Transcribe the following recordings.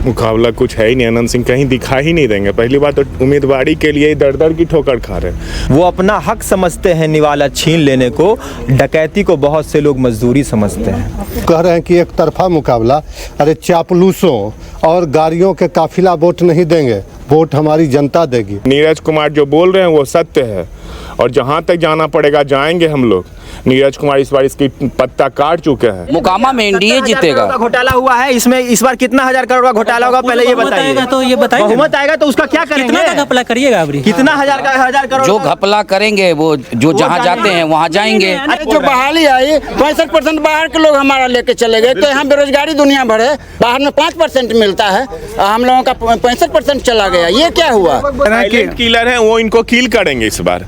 मुकाबला कुछ है ही नहीं। अनंत सिंह कहीं दिखा ही नहीं देंगे। पहली बात तो उम्मीदवारी के लिए दर दर की ठोकर खा रहे हैं। वो अपना हक समझते हैं निवाला छीन लेने को, डकैती को बहुत से लोग मजदूरी समझते हैं। कह रहे हैं कि एक तरफा मुकाबला, अरे चापलूसों और गाड़ियों के काफिला वोट नहीं देंगे, वोट हमारी जनता देगी। नीरज कुमार जो बोल रहे हैं वो सत्य है और जहां तक जाना पड़ेगा जाएंगे हम लोग। नीरज कुमार इस बार इसकी पत्ता काट चुके हैं। मुकामा में एनडीए जीतेगा। घोटाला हुआ है इसमें, इस बार कितना 1000 करोड़ का घोटाला होगा पहले ये बताइए। तो ये बताइए, बहुमत आएगा तो उसका क्या करेंगे? कितना का घपला करिएगा अभी? कितना 1000 करोड़ जो घपला करेंगे वो जो जहाँ जाते हैं वहाँ जाएंगे। जो बहाली आई 65% बाहर के लोग हमारा लेके चले गए, तो यहाँ बेरोजगारी दुनिया भर है। बाहर में 5% मिलता है, हम लोगों का 65% चला गया। ये क्या हुआ? किलर है वो इनको किल करेंगे इस बार।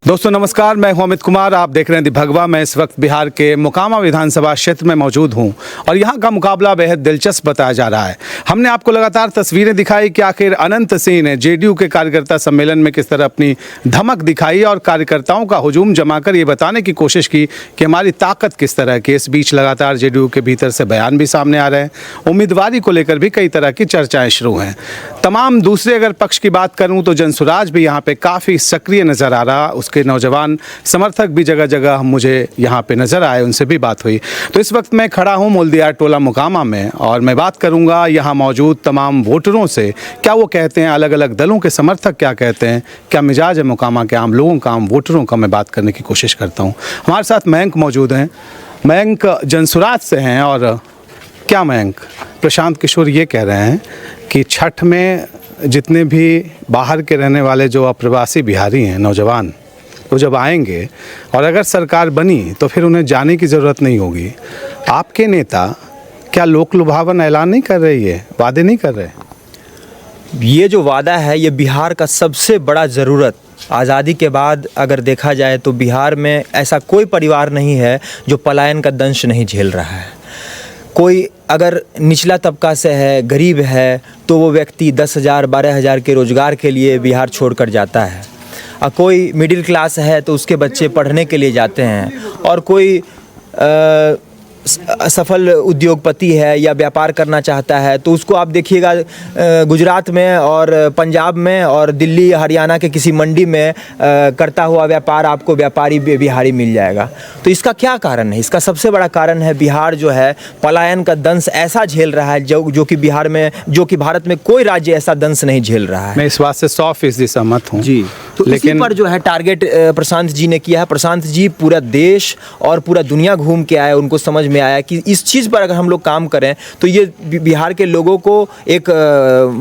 दोस्तों नमस्कार, मैं हूं अमित कुमार। आप देख रहे हैं दी भगवा। मैं इस वक्त बिहार के मोकामा विधानसभा क्षेत्र में मौजूद हूं और यहां का मुकाबला बेहद दिलचस्प बताया जा रहा है। हमने आपको लगातार तस्वीरें दिखाई कि आखिर अनंत सिंह ने जेडीयू के कार्यकर्ता सम्मेलन में किस तरह अपनी धमक दिखाई और कार्यकर्ताओं का हुजूम जमाकर ये बताने की कोशिश की कि हमारी ताकत किस तरह की। इस बीच लगातार जेडीयू के भीतर से बयान भी सामने आ रहे हैं। उम्मीदवारी को लेकर भी कई तरह की चर्चाएँ शुरू हैं। तमाम दूसरे अगर पक्ष की बात करूँ तो जनसुराज भी यहाँ पर काफ़ी सक्रिय नज़र आ रहा। के नौजवान समर्थक भी जगह जगह मुझे यहाँ पे नज़र आए, उनसे भी बात हुई। तो इस वक्त मैं खड़ा हूँ मोल्दियार टोला मोकामा में और मैं बात करूँगा यहाँ मौजूद तमाम वोटरों से, क्या वो कहते हैं, अलग अलग दलों के समर्थक क्या कहते हैं, क्या मिजाज है मोकामा के आम लोगों का, आम वोटरों का। मैं बात करने की कोशिश करता हूँ। हमारे साथ मयंक मौजूद हैं। मयंक जनसुराज से हैं और क्या मयंक, प्रशांत किशोर ये कह रहे हैं कि छठ में जितने भी बाहर के रहने वाले जो अप्रवासी बिहारी हैं नौजवान, वो जब आएंगे और अगर सरकार बनी तो फिर उन्हें जाने की ज़रूरत नहीं होगी। आपके नेता क्या लोक लुभावन ऐलान नहीं कर रहे, ये वादे नहीं कर रहे? ये जो वादा है ये बिहार का सबसे बड़ा ज़रूरत। आज़ादी के बाद अगर देखा जाए तो बिहार में ऐसा कोई परिवार नहीं है जो पलायन का दंश नहीं झेल रहा है। कोई अगर निचला तबका से है, गरीब है, तो वो व्यक्ति 10,000 12,000 के रोज़गार के लिए बिहार छोड़कर जाता है। कोई मिडिल क्लास है तो उसके बच्चे पढ़ने के लिए जाते हैं, और कोई सफल उद्योगपति है या व्यापार करना चाहता है तो उसको आप देखिएगा गुजरात में और पंजाब में और दिल्ली हरियाणा के किसी मंडी में करता हुआ व्यापार आपको व्यापारी बिहारी मिल जाएगा। तो इसका क्या कारण है? इसका सबसे बड़ा कारण है बिहार जो है पलायन का दंश ऐसा झेल रहा है जो कि बिहार में, जो कि भारत में कोई राज्य ऐसा दंश नहीं झेल रहा है। मैं इस बात से 100% सहमत हूँ जी। तो लेकिन इसी पर जो है टारगेट प्रशांत जी ने किया है। प्रशांत जी पूरा देश और पूरा दुनिया घूम के आए, उनको समझ में आया कि इस चीज़ पर अगर हम लोग काम करें तो ये बिहार के लोगों को एक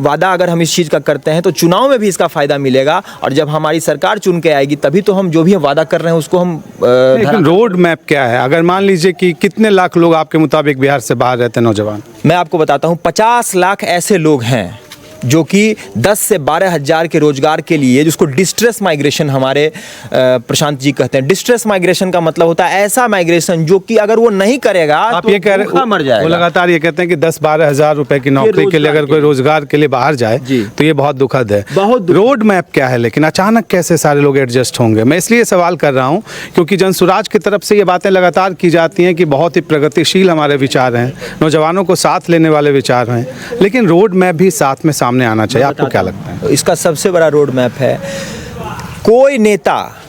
वादा अगर हम इस चीज़ का करते हैं तो चुनाव में भी इसका फ़ायदा मिलेगा, और जब हमारी सरकार चुन के आएगी तभी तो हम जो भी वादा कर रहे हैं उसको हम लेकिन रोड मैप क्या है? अगर मान लीजिए कि कितने लाख लोग आपके मुताबिक बिहार से बाहर रहते हैं नौजवान? मैं आपको बताता हूँ, 50 लाख ऐसे लोग हैं जो कि 10 से 12 हज़ार के रोजगार के लिए, जिसको डिस्ट्रेस माइग्रेशन हमारे प्रशांत जी कहते हैं। डिस्ट्रेस माइग्रेशन का मतलब होता है ऐसा माइग्रेशन जो कि अगर वो नहीं करेगा आप तो ये कह रहे मर जाएगा। वो लगातार ये कहते हैं कि 10-12 हज़ार रुपए की नौकरी के लिए अगर कोई रोजगार के लिए बाहर जाए तो ये बहुत दुखद है। रोड मैप क्या है? लेकिन अचानक कैसे सारे लोग एडजस्ट होंगे? मैं इसलिए सवाल कर रहा हूँ क्योंकि जनसुराज की तरफ से ये बातें लगातार की जाती हैं कि बहुत ही प्रगतिशील हमारे विचार हैं, नौजवानों को साथ लेने वाले विचार हैं, लेकिन रोड मैप भी साथ में सामने आना चाहिए। आपको क्या लगता है? इसका सबसे बड़ा रोड मैप है, कोई नेता,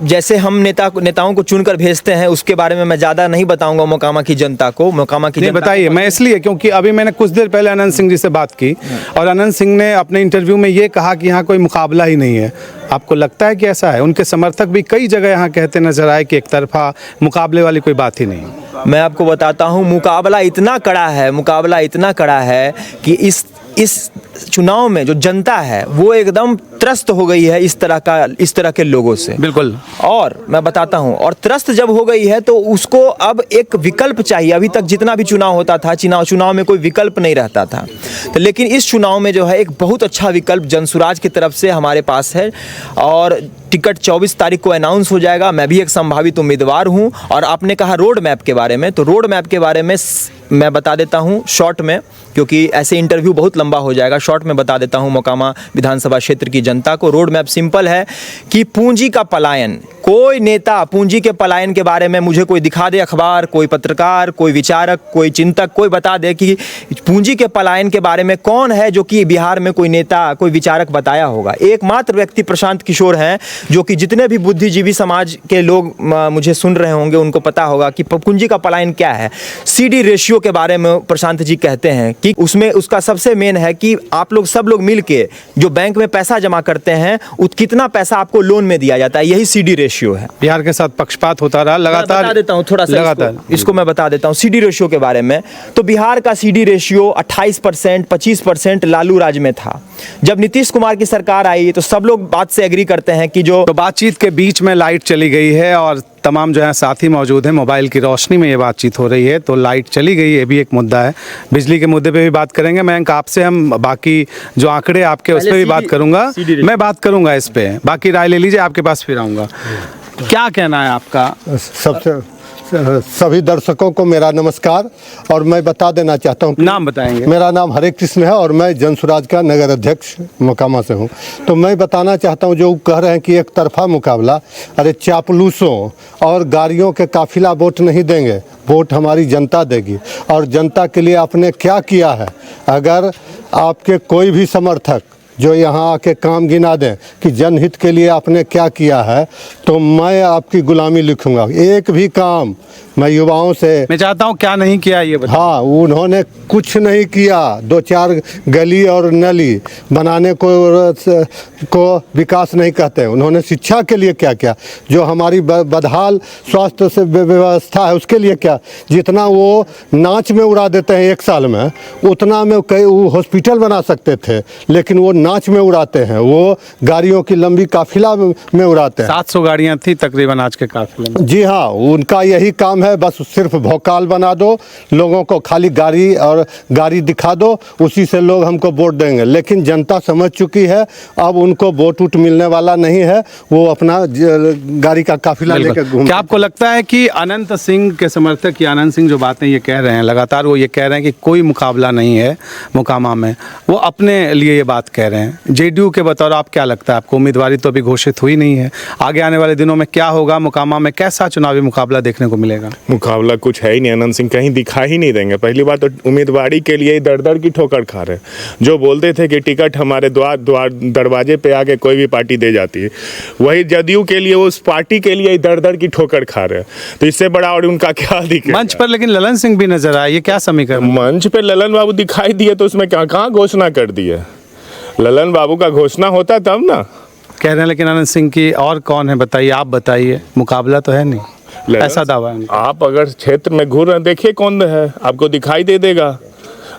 जैसे हम नेताओं को चुनकर भेजते हैं उसके बारे में मैं ज़्यादा नहीं बताऊंगा मोकामा की जनता को। मोकामा की जनता बताइए। मैं इसलिए क्योंकि अभी मैंने कुछ देर पहले अनंत सिंह जी से बात की और अनंत सिंह ने अपने इंटरव्यू में ये कहा कि यहाँ कोई मुकाबला ही नहीं है। आपको लगता है कि ऐसा है? उनके समर्थक भी कई जगह यहाँ कहते नजर आए कि एक तरफा मुकाबले वाली कोई बात ही नहीं। मैं आपको बताता हूँ, मुकाबला इतना कड़ा है कि इस चुनाव में जो जनता है वो एकदम त्रस्त हो गई है इस तरह के लोगों से। बिल्कुल। और मैं बताता हूँ, और त्रस्त जब हो गई है तो उसको अब एक विकल्प चाहिए। अभी तक जितना भी चुनाव होता था, चुनाव में कोई विकल्प नहीं रहता था, तो लेकिन इस चुनाव में जो है एक बहुत अच्छा विकल्प जनसुराज की तरफ से हमारे पास है। और टिकट 24 तारीख को अनाउंस हो जाएगा। मैं भी एक संभावित उम्मीदवार हूं। और आपने कहा रोड मैप के बारे में, तो रोड मैप के बारे में मैं बता देता हूं शॉर्ट में, क्योंकि ऐसे इंटरव्यू बहुत लंबा हो जाएगा। शॉर्ट में बता देता हूं मोकामा विधानसभा क्षेत्र की जनता को। रोड मैप सिंपल है कि पूंजी का पलायन, कोई नेता पूंजी के पलायन के बारे में मुझे कोई दिखा दे, अखबार, कोई पत्रकार, कोई विचारक, कोई चिंतक, कोई बता दे कि पूंजी के पलायन के बारे में कौन है जो कि बिहार में कोई नेता, कोई विचारक बताया होगा। एकमात्र व्यक्ति प्रशांत किशोर हैं, जो कि जितने भी बुद्धिजीवी समाज के लोग मुझे सुन रहे होंगे उनको पता होगा कि पूंजी का पलायन क्या है। CD रेशियो के बारे में प्रशांत जी कहते हैं कि उसमें उसका सबसे मेन है कि आप लोग सब लोग मिलके जो बैंक में पैसा जमा करते हैं कितना पैसा आपको लोन में दिया जाता है, यही CD रेशियो है। बिहार के साथ पक्षपात होता रहा लगातार। बता देता हूं थोड़ा सा लगातार इसको मैं बता देता हूं CD रेशियो के बारे में। तो बिहार का CD रेशियो 28%, 25% लालू राज में था। जब नीतीश कुमार की सरकार आई तो सब लोग बात से एग्री करते हैं कि जो तो बातचीत के बीच में लाइट चली गई है और तमाम जो है साथी मौजूद हैं, मोबाइल की रोशनी में ये बातचीत हो रही है, तो लाइट चली गई, ये भी एक मुद्दा है। बिजली के मुद्दे पे भी बात करेंगे। मैं आपसे हम बाकी जो आंकड़े आपके उस पर भी बात करूंगा, मैं बात करूंगा इस पे, बाकी राय ले लीजिए, आपके पास फिर आऊँगा। क्या कहना है आपका? सभी दर्शकों को मेरा नमस्कार। और मैं बता देना चाहता हूँ, नाम बताएंगे? मेरा नाम हरे कृष्ण है और मैं जनसुराज का नगर अध्यक्ष मोकामा से हूँ। तो मैं बताना चाहता हूँ, जो कह रहे हैं कि एक तरफा मुकाबला, अरे चापलूसों और गाड़ियों के काफिला वोट नहीं देंगे, वोट हमारी जनता देगी। और जनता के लिए आपने क्या किया है, अगर आपके कोई भी समर्थक जो यहाँ आके काम गिना दें कि जनहित के लिए आपने क्या किया है, तो मैं आपकी गुलामी लिखूंगा। एक भी काम मैं युवाओं से मैं चाहता हूँ क्या नहीं किया ये बताओ। हाँ, उन्होंने कुछ नहीं किया। 2-4 गली और नली बनाने को विकास नहीं कहते। उन्होंने शिक्षा के लिए क्या किया, जो हमारी बदहाल स्वास्थ्य से व्यवस्था है उसके लिए क्या, जितना वो नाच में उड़ा देते हैं 1 साल में, उतना में कई हॉस्पिटल बना सकते थे, लेकिन वो नाच में उड़ाते हैं, वो गाड़ियों की लंबी काफिला में उड़ाते हैं। 700 गाड़ियाँ थी तकरीबन आज के काफिले में। जी हाँ, उनका यही काम है, बस सिर्फ भौकाल बना दो, लोगों को खाली गाड़ी और गाड़ी दिखा दो, उसी से लोग हमको वोट देंगे। लेकिन जनता समझ चुकी है, अब उनको वोट उट मिलने वाला नहीं है, वो अपना गाड़ी का काफिला लेकर घूम। क्या आपको लगता है कि अनंत सिंह के समर्थक या अनंत सिंह जो बातें ये कह रहे हैं लगातार, वो ये कह रहे हैं कि कोई मुकाबला नहीं है मोकामा में, वो अपने लिए ये बात कह रहे हैं? जेडीयू के बतौर आप क्या लगता है, आपको उम्मीदवारी तो अभी घोषित हुई नहीं है, आगे आने वाले दिनों में क्या होगा, मोकामा में कैसा चुनावी मुकाबला देखने को मिलेगा? मुकाबला कुछ है ही नहीं। अनंत सिंह कहीं दिखा ही नहीं देंगे। पहली बात तो उम्मीदवारी के लिए दर की ठोकर खा रहे। जो बोलते थे कि टिकट हमारे दरवाजे पे आके कोई भी पार्टी दे जाती है, वही जदयू के लिए, उस पार्टी के लिए दर की ठोकर खा रहे। तो इससे बड़ा और उनका क्या दिखेगा? मंच पर लेकिन ललन सिंह भी नजर आए, ये क्या समीकरण? मंच पे ललन बाबू दिखाई दिए तो उसमें कहाँ घोषणा कर दिए? ललन बाबू का घोषणा होता तब ना। कह रहे हैं लेकिन अनंत सिंह की और कौन है बताइए, आप बताइए, मुकाबला तो है नहीं, ऐसा दावा है। आप अगर क्षेत्र में घूर रहे देखिए कौन है, आपको दिखाई दे देगा।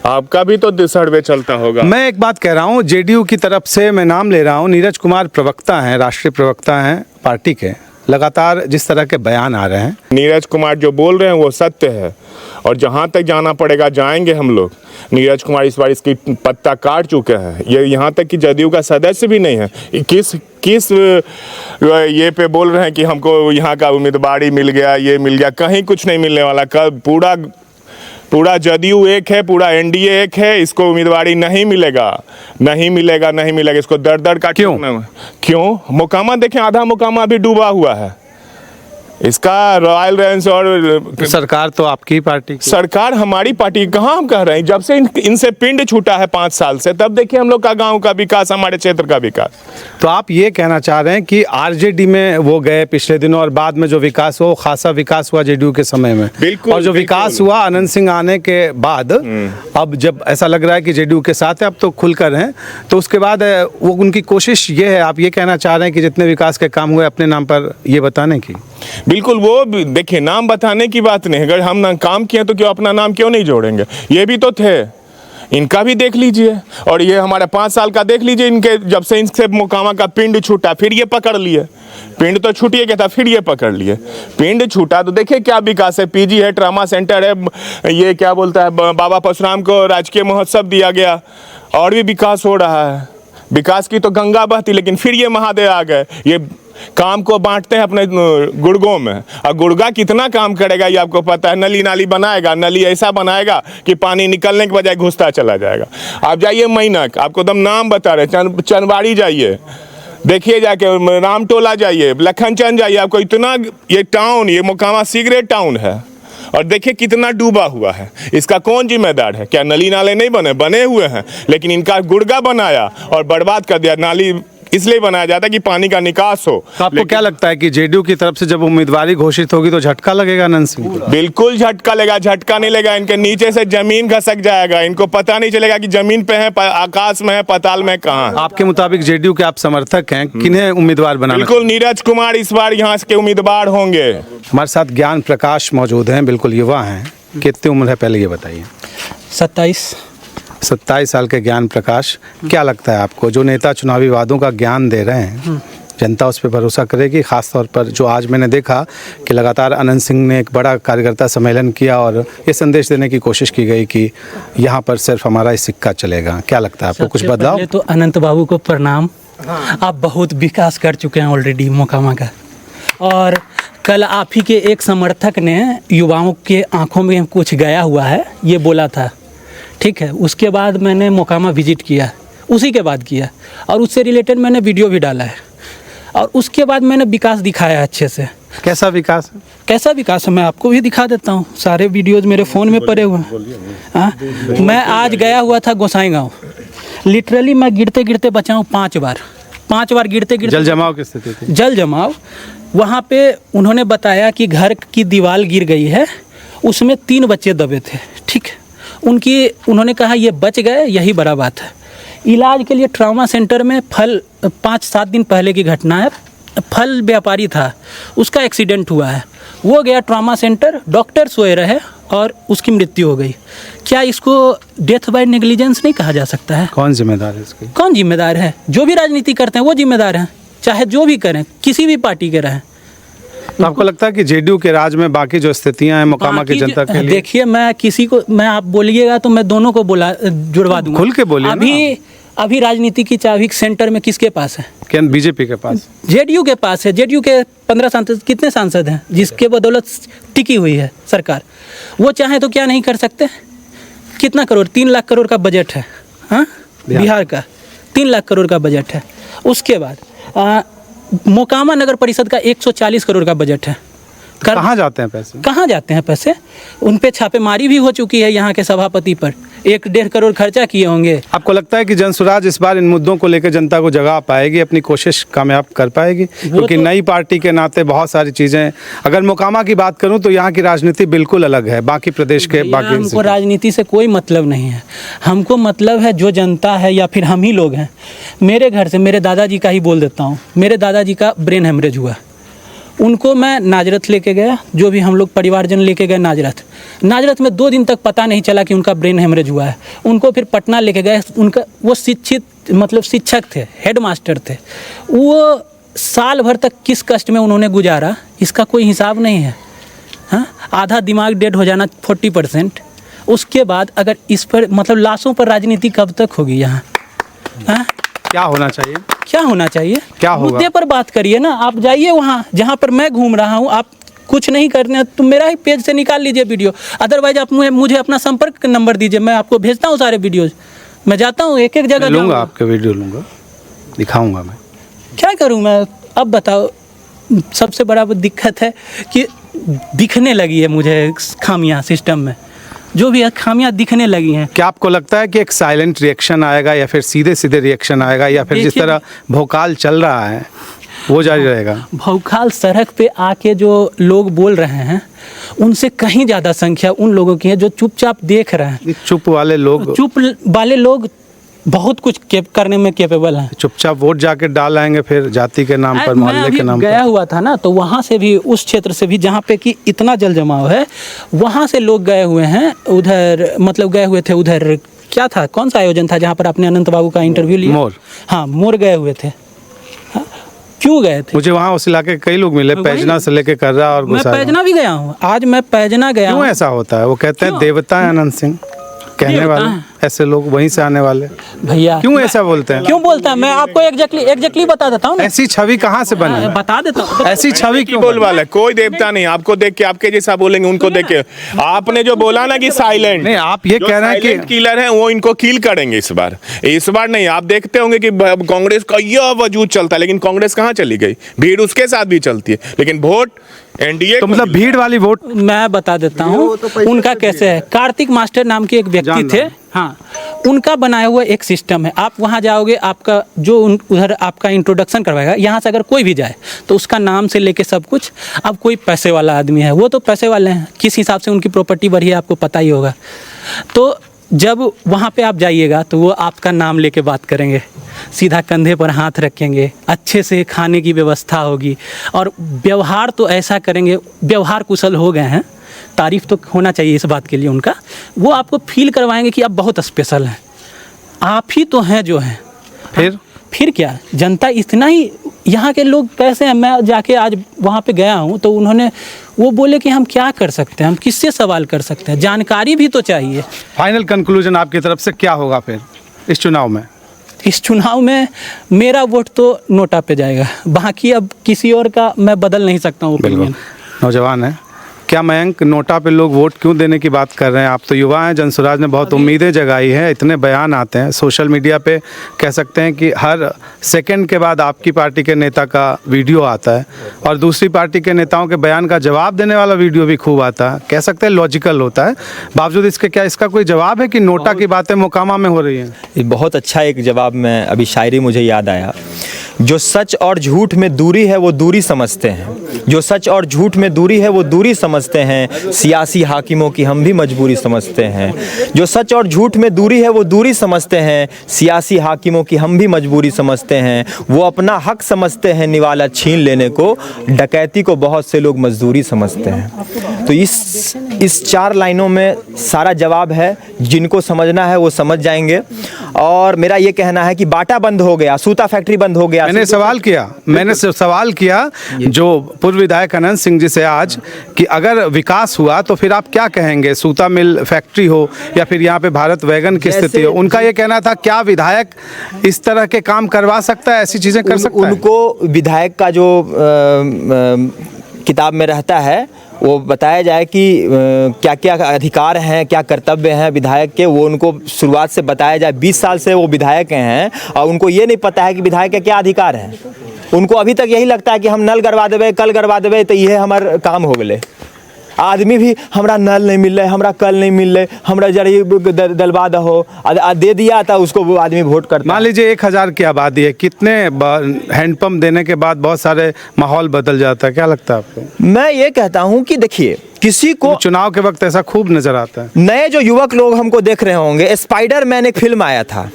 आपका भी तो सर्वे चलता होगा। मैं एक बात कह रहा हूँ, जेडीयू की तरफ से मैं नाम ले रहा हूँ, नीरज कुमार प्रवक्ता हैं, राष्ट्रीय प्रवक्ता हैं पार्टी के, लगातार जिस तरह के बयान आ रहे हैं, नीरज कुमार जो बोल रहे हैं वो सत्य है, और जहाँ तक जाना पड़ेगा जाएंगे हम लोग। नीरज कुमार इस बार इसकी पत्ता काट चुके हैं। ये यहाँ तक कि जदयू का सदस्य भी नहीं है। किस ये पे बोल रहे हैं कि हमको यहाँ का उम्मीदवारी मिल गया, ये मिल गया। कहीं कुछ नहीं मिलने वाला। कल पूरा जदयू एक है, पूरा एनडीए एक है, इसको उम्मीदवारी नहीं मिलेगा, नहीं मिलेगा, नहीं मिलेगा। इसको दर का क्यों? मोकामा देखें, आधा मोकामा अभी डूबा हुआ है। इसका रॉयल रेंज और सरकार तो आपकी पार्टी की। सरकार हमारी पार्टी। कहाँ हम कह रहे हैं, जब से इनसे पिंड छूटा है 5 साल से, तब देखिए हम लोग का गांव का विकास, हमारे क्षेत्र का विकास। तो आप ये कहना चाह रहे हैं कि आरजेडी में वो गए पिछले दिनों और बाद में जो विकास हुआ, खासा विकास हुआ जेडीयू के समय में, बिल्कुल, और जो विकास हुआ अनंत सिंह आने के बाद, अब जब ऐसा लग रहा है कि जेडीयू के साथ है, अब तो खुलकर हैं, तो उसके बाद वो उनकी कोशिश ये है, आप ये कहना चाह रहे हैं कि जितने विकास के काम हुए अपने नाम पर ये बताने की? बिल्कुल, वो देखिए नाम बताने की बात नहीं। अगर हम ना काम किए तो क्यों अपना नाम क्यों नहीं जोड़ेंगे? ये भी तो थे, इनका भी देख लीजिए, और ये हमारे 5 साल का देख लीजिए। इनके जब से इनसे मोकामा का पिंड छूटा, फिर ये पकड़ लिए। पिंड तो छूटिए क्या था, फिर ये पकड़ लिए। पिंड छूटा तो देखिए क्या विकास है। पीजी है, ट्रामा सेंटर है, ये क्या बोलता है, बाबा परशुराम को राजकीय महोत्सव दिया गया, और भी विकास हो रहा है। विकास की तो गंगा बहती, लेकिन फिर ये महादेव आ गए। ये काम को बांटते हैं अपने गुड़गों में, और गुड़गा कितना काम करेगा ये आपको पता है। नली नाली बनाएगा, नली ऐसा बनाएगा कि पानी निकलने के बजाय घुसता चला जाएगा। आप जाइए मैनक, आपको दम नाम बता रहे, चनबाड़ी जाइए, देखिए जाके रामटोला जाइए, लखनचंद जाइए, आपको इतना ये टाउन, ये मोकामा सिगरेट टाउन है, और देखिए कितना डूबा हुआ है। इसका कौन जिम्मेदार है? क्या नली नाले नहीं बने हुए हैं, लेकिन इनका गुड़गा बनाया और बर्बाद कर दिया। नाली इसलिए बनाया जाता है कि पानी का निकास हो। तो आपको क्या लगता है कि जेडीयू की तरफ से जब उम्मीदवारी घोषित होगी तो झटका लगेगा अनंत सिंह को? बिल्कुल झटका लेगा। झटका नहीं लेगा, इनके नीचे से जमीन खसक जाएगा। इनको पता नहीं चलेगा कि जमीन पे है, आकाश में है, पाताल में कहाँ है। आपके मुताबिक जेडीयू के आप समर्थक हैं, किन्हें उम्मीदवार बनाना? बिल्कुल नीरज कुमार इस बार यहाँ के उम्मीदवार होंगे। हमारे साथ ज्ञान प्रकाश मौजूद हैं, बिल्कुल युवा हैं। कितनी उम्र है पहले ये बताइए? 27 साल के ज्ञान प्रकाश, क्या लगता है आपको जो नेता चुनावी वादों का ज्ञान दे रहे हैं, जनता उस पर भरोसा करेगी? खास तौर पर जो आज मैंने देखा कि लगातार अनंत सिंह ने एक बड़ा कार्यकर्ता सम्मेलन किया और ये संदेश देने की कोशिश की गई कि यहाँ पर सिर्फ हमारा ही सिक्का चलेगा। क्या लगता है आपको, कुछ बदलाव? पहले तो अनंत बाबू को प्रणाम। आप बहुत विकास कर चुके हैं ऑलरेडी मोकामा का, और कल आप ही के एक समर्थक ने युवाओं के आंखों में कुछ गया हुआ है ये बोला था, ठीक है। उसके बाद मैंने मोकामा विजिट किया, उसी के बाद किया, और उससे रिलेटेड मैंने वीडियो भी डाला है, और उसके बाद मैंने विकास दिखाया अच्छे से। कैसा विकास? कैसा विकास है मैं आपको भी दिखा देता हूँ, सारे वीडियोज़ मेरे फ़ोन में पड़े हुए हैं। मैं आज गया हुआ था गोसाईगांव, लिटरली मैं गिरते गिरते बचा हूँ 5 बार गिरते गिरते। जल जमाव की स्थिति थी? जल जमाव। वहाँ पे उन्होंने बताया कि घर की दीवार गिर गई है, उसमें 3 बच्चे दबे थे, ठीक है। उन्होंने कहा ये बच गए, यही बड़ा बात है। इलाज के लिए ट्रॉमा सेंटर में 5-7 दिन पहले की घटना है, फल व्यापारी था, उसका एक्सीडेंट हुआ है, वो गया ट्रॉमा सेंटर, डॉक्टर सोए रहे और उसकी मृत्यु हो गई। क्या इसको डेथ बाय नेग्लिजेंस नहीं कहा जा सकता है? कौन जिम्मेदार है इसकी? कौन जिम्मेदार है? जो भी राजनीति करते हैं वो जिम्मेदार हैं, चाहे जो भी करें, किसी भी पार्टी के रहें। तो आपको लगता है कि जेडीयू के राज में बाकी जो स्थितियां हैं मोकामा की जनता के लिए? देखिए, मैं आप बोलिएगा तो मैं दोनों को जुड़वा दूंगा। खुल के बोलिए। अभी राजनीति की चाबी सेंटर में किसके पास है? क्या बीजेपी के पास? जेडीयू के पास है। जेडीयू के 15 सांसद, कितने सांसद हैं जिसके बदौलत टिकी हुई है सरकार? वो चाहे तो क्या नहीं कर सकते? कितना करोड़? 3 लाख करोड़ का बजट है, हाँ, बिहार का 3 लाख करोड़ का बजट है। उसके बाद मोकामा नगर परिषद का 140 करोड़ का बजट है। कहाँ जाते हैं पैसे? कहाँ जाते हैं पैसे? उन पे छापेमारी भी हो चुकी है, यहाँ के सभापति पर 1-1.5 करोड़ खर्चा किए होंगे। आपको लगता है कि जनसुराज इस बार इन मुद्दों को लेकर जनता को जगा पाएगी, अपनी कोशिश कामयाब कर पाएगी? क्योंकि नई पार्टी के नाते बहुत सारी चीज़ें, अगर मोकामा की बात करूं तो यहाँ की राजनीति बिल्कुल अलग है बाकी प्रदेश के बाकी। हमको राजनीति से कोई मतलब नहीं है, हमको मतलब है जो जनता है या फिर हम ही लोग हैं। मेरे घर से मेरे दादाजी का ही बोल देता हूँ, मेरे दादाजी का ब्रेन हेमरेज हुआ, उनको मैं नाजरत लेके गया, जो भी हम लोग परिवारजन लेके गए नाजरत में 2 दिन तक पता नहीं चला कि उनका ब्रेन हेमरेज हुआ है। उनको फिर पटना लेके गए, उनका वो शिक्षक थे, हेडमास्टर थे, वो साल भर तक किस कष्ट में उन्होंने गुजारा इसका कोई हिसाब नहीं है, हाँ। आधा दिमाग डेड हो जाना 40%। उसके बाद अगर इस पर लाशों पर राजनीति कब तक होगी यहाँ, हाँ? क्या होना चाहिए? क्या होना चाहिए? क्या होगा? मुद्दे पर बात करिए ना। आप जाइए वहाँ जहाँ पर मैं घूम रहा हूँ, आप कुछ नहीं करने तो मेरा ही पेज से निकाल लीजिए वीडियो, अदरवाइज आप मुझे अपना संपर्क नंबर दीजिए, मैं आपको भेजता हूँ सारे वीडियोज। मैं जाता हूँ एक जगह लूँगा, आपके वीडियो लूँगा, दिखाऊँगा मैं। क्या करूँ मैं? अब बताओ, सबसे बड़ा दिक्कत है कि दिखने लगी है मुझे खामियाँ सिस्टम में, जो भी खामियां दिखने लगी हैं। क्या आपको लगता है कि एक साइलेंट रिएक्शन आएगा या फिर सीधे सीधे रिएक्शन आएगा, या फिर जिस तरह भौकाल चल रहा है वो जारी रहेगा? भौकाल सड़क पे आके जो लोग बोल रहे हैं उनसे कहीं ज़्यादा संख्या उन लोगों की है जो चुपचाप देख रहे हैं। चुप वाले लोग बहुत कुछ करने में कैपेबल हैं। चुपचाप वोट जाके डाल आएंगे फिर जाति के नाम पर, मोहल्ले के नाम पर। गया हुआ था ना, तो वहाँ से भी, उस क्षेत्र से भी जहाँ पे कि इतना जल जमाव है, वहाँ से लोग गए हुए हैं उधर, गए हुए थे उधर। क्या था, कौन सा आयोजन था जहाँ पर आपने अनंत बाबू का इंटरव्यू लिया? मोर। हाँ, मोर गए हुए थे। हाँ, क्यों गए थे? मुझे वहाँ उस इलाके के कई लोग मिले, पैजना से लेके कर्रा और मैं पैजना भी गया हूँ, आज मैं पैजना गया। क्यों ऐसा होता है? वो कहते हैं देवता है अनंत सिंह, कहने वाले ऐसे लोग वहीं से आने वाले? भैया क्यों ऐसा बोलते हैं? क्यों बोलता है? मैं आपको एग्जैक्टली बता देता हूँ ना। ऐसी छवि कहाँ से बनी? बता देता हूँ। ऐसी छवि क्यों बोल वाला है? कोई देवता नहीं आपको देख के आपके जैसा बोलेंगे, उनको देख के। आपने जो बोला ना कि साइलेंट, नहीं, आप ये कह रहे हैं कि किलर है वो इनको किल करेंगे इस बार नहीं। आप देखते होंगे कि कांग्रेस का यह वजूद चलता है, लेकिन कांग्रेस कहाँ चली गई? भीड़ उसके साथ भी चलती है, लेकिन वोट एनडीए तो मतलब भीड़ वाली वोट। मैं बता देता हूँ उनका कैसे है। कार्तिक मास्टर नाम के एक व्यक्ति थे, हाँ, उनका बनाया हुआ एक सिस्टम है। आप वहाँ जाओगे, आपका जो उधर आपका इंट्रोडक्शन करवाएगा, यहाँ से अगर कोई भी जाए तो उसका नाम से लेके सब कुछ। अब कोई पैसे वाला आदमी है, वो तो पैसे वाले हैं, किस हिसाब से उनकी प्रॉपर्टी बढ़ी है आपको पता ही होगा। तो जब वहाँ पे आप जाइएगा तो वो आपका नाम लेके बात करेंगे, सीधा कंधे पर हाथ रखेंगे, अच्छे से खाने की व्यवस्था होगी और व्यवहार तो ऐसा करेंगे। व्यवहार कुशल हो गए हैं, तारीफ तो होना चाहिए इस बात के लिए उनका। वो आपको फील करवाएंगे कि आप बहुत स्पेशल हैं, आप ही तो हैं जो हैं। फिर क्या, जनता इतना ही। यहाँ के लोग कैसे हैं, मैं जाके आज वहाँ पे गया हूँ तो उन्होंने वो बोले कि हम क्या कर सकते हैं, हम किससे सवाल कर सकते हैं, जानकारी भी तो चाहिए। फाइनल कंक्लूजन आपकी तरफ से क्या होगा फिर इस चुनाव में? इस चुनाव में मेरा वोट तो नोटा पे जाएगा, बाकी अब किसी और का मैं बदल नहीं सकता हूँ ओपिनियन। नौजवान है क्या मयंक, नोटा पे लोग वोट क्यों देने की बात कर रहे हैं? आप तो युवा हैं, जनसुराज ने बहुत उम्मीदें जगाई हैं, इतने बयान आते हैं सोशल मीडिया पे, कह सकते हैं कि हर सेकंड के बाद आपकी पार्टी के नेता का वीडियो आता है और दूसरी पार्टी के नेताओं के बयान का जवाब देने वाला वीडियो भी खूब आता है, कह सकते हैं लॉजिकल होता है। बावजूद इसके क्या इसका कोई जवाब है कि नोटा की बातें मोकामा में हो रही हैं? ये बहुत अच्छा एक जवाब, में अभी शायरी मुझे याद आया। जो सच और झूठ में दूरी है वो दूरी समझते हैं, जो सच और झूठ में दूरी है वो दूरी समझते हैं, सियासी हाकिमों की हम भी मजबूरी समझते हैं। जो सच और झूठ में दूरी है वो दूरी समझते हैं, सियासी हाकिमों की हम भी मजबूरी समझते हैं। वो अपना हक समझते हैं निवाला छीन लेने को, डकैती को बहुत से लोग मजदूरी समझते हैं। तो इस 4 लाइनों में सारा जवाब है, जिनको समझना है वो समझ जाएंगे। और मेरा ये कहना है कि बाटा बंद हो गया, सूता फैक्ट्री बंद हो गया। मैंने सवाल किया जो पूर्व विधायक अनंत सिंह जी से आज कि अगर विकास हुआ तो फिर आप क्या कहेंगे, सूता मिल फैक्ट्री हो या फिर यहाँ पे भारत वैगन की स्थिति हो। उनका ये कहना था क्या विधायक इस तरह के काम करवा सकता है, ऐसी चीज़ें कर सकता है? उनको विधायक का जो किताब में रहता है वो बताया जाए कि क्या क्या अधिकार हैं, क्या कर्तव्य हैं विधायक के, वो उनको शुरुआत से बताया जाए। 20 साल से वो विधायक हैं और उनको ये नहीं पता है कि विधायक के क्या अधिकार हैं। उनको अभी तक यही लगता है कि हम नल गड़वा देवे, कल गड़वा देवे तो ये हमारा काम हो गए। आदमी भी हमरा नल नहीं मिल रहा है, हमरा कल नहीं मिल रहे, हमरा जरिए दलवा दो, दे दिया था उसको, वो आदमी वोट करता। मान लीजिए 1000 की आबादी है, कितने हैंडपंप देने के बाद बहुत सारे माहौल बदल जाता है, क्या लगता है आपको? मैं ये कहता हूँ कि देखिए, किसी को चुनाव के वक्त ऐसा खूब नजर आता है। नए जो युवक लोग हमको देख रहे होंगे, स्पाइडरमैन एक फिल्म आया था,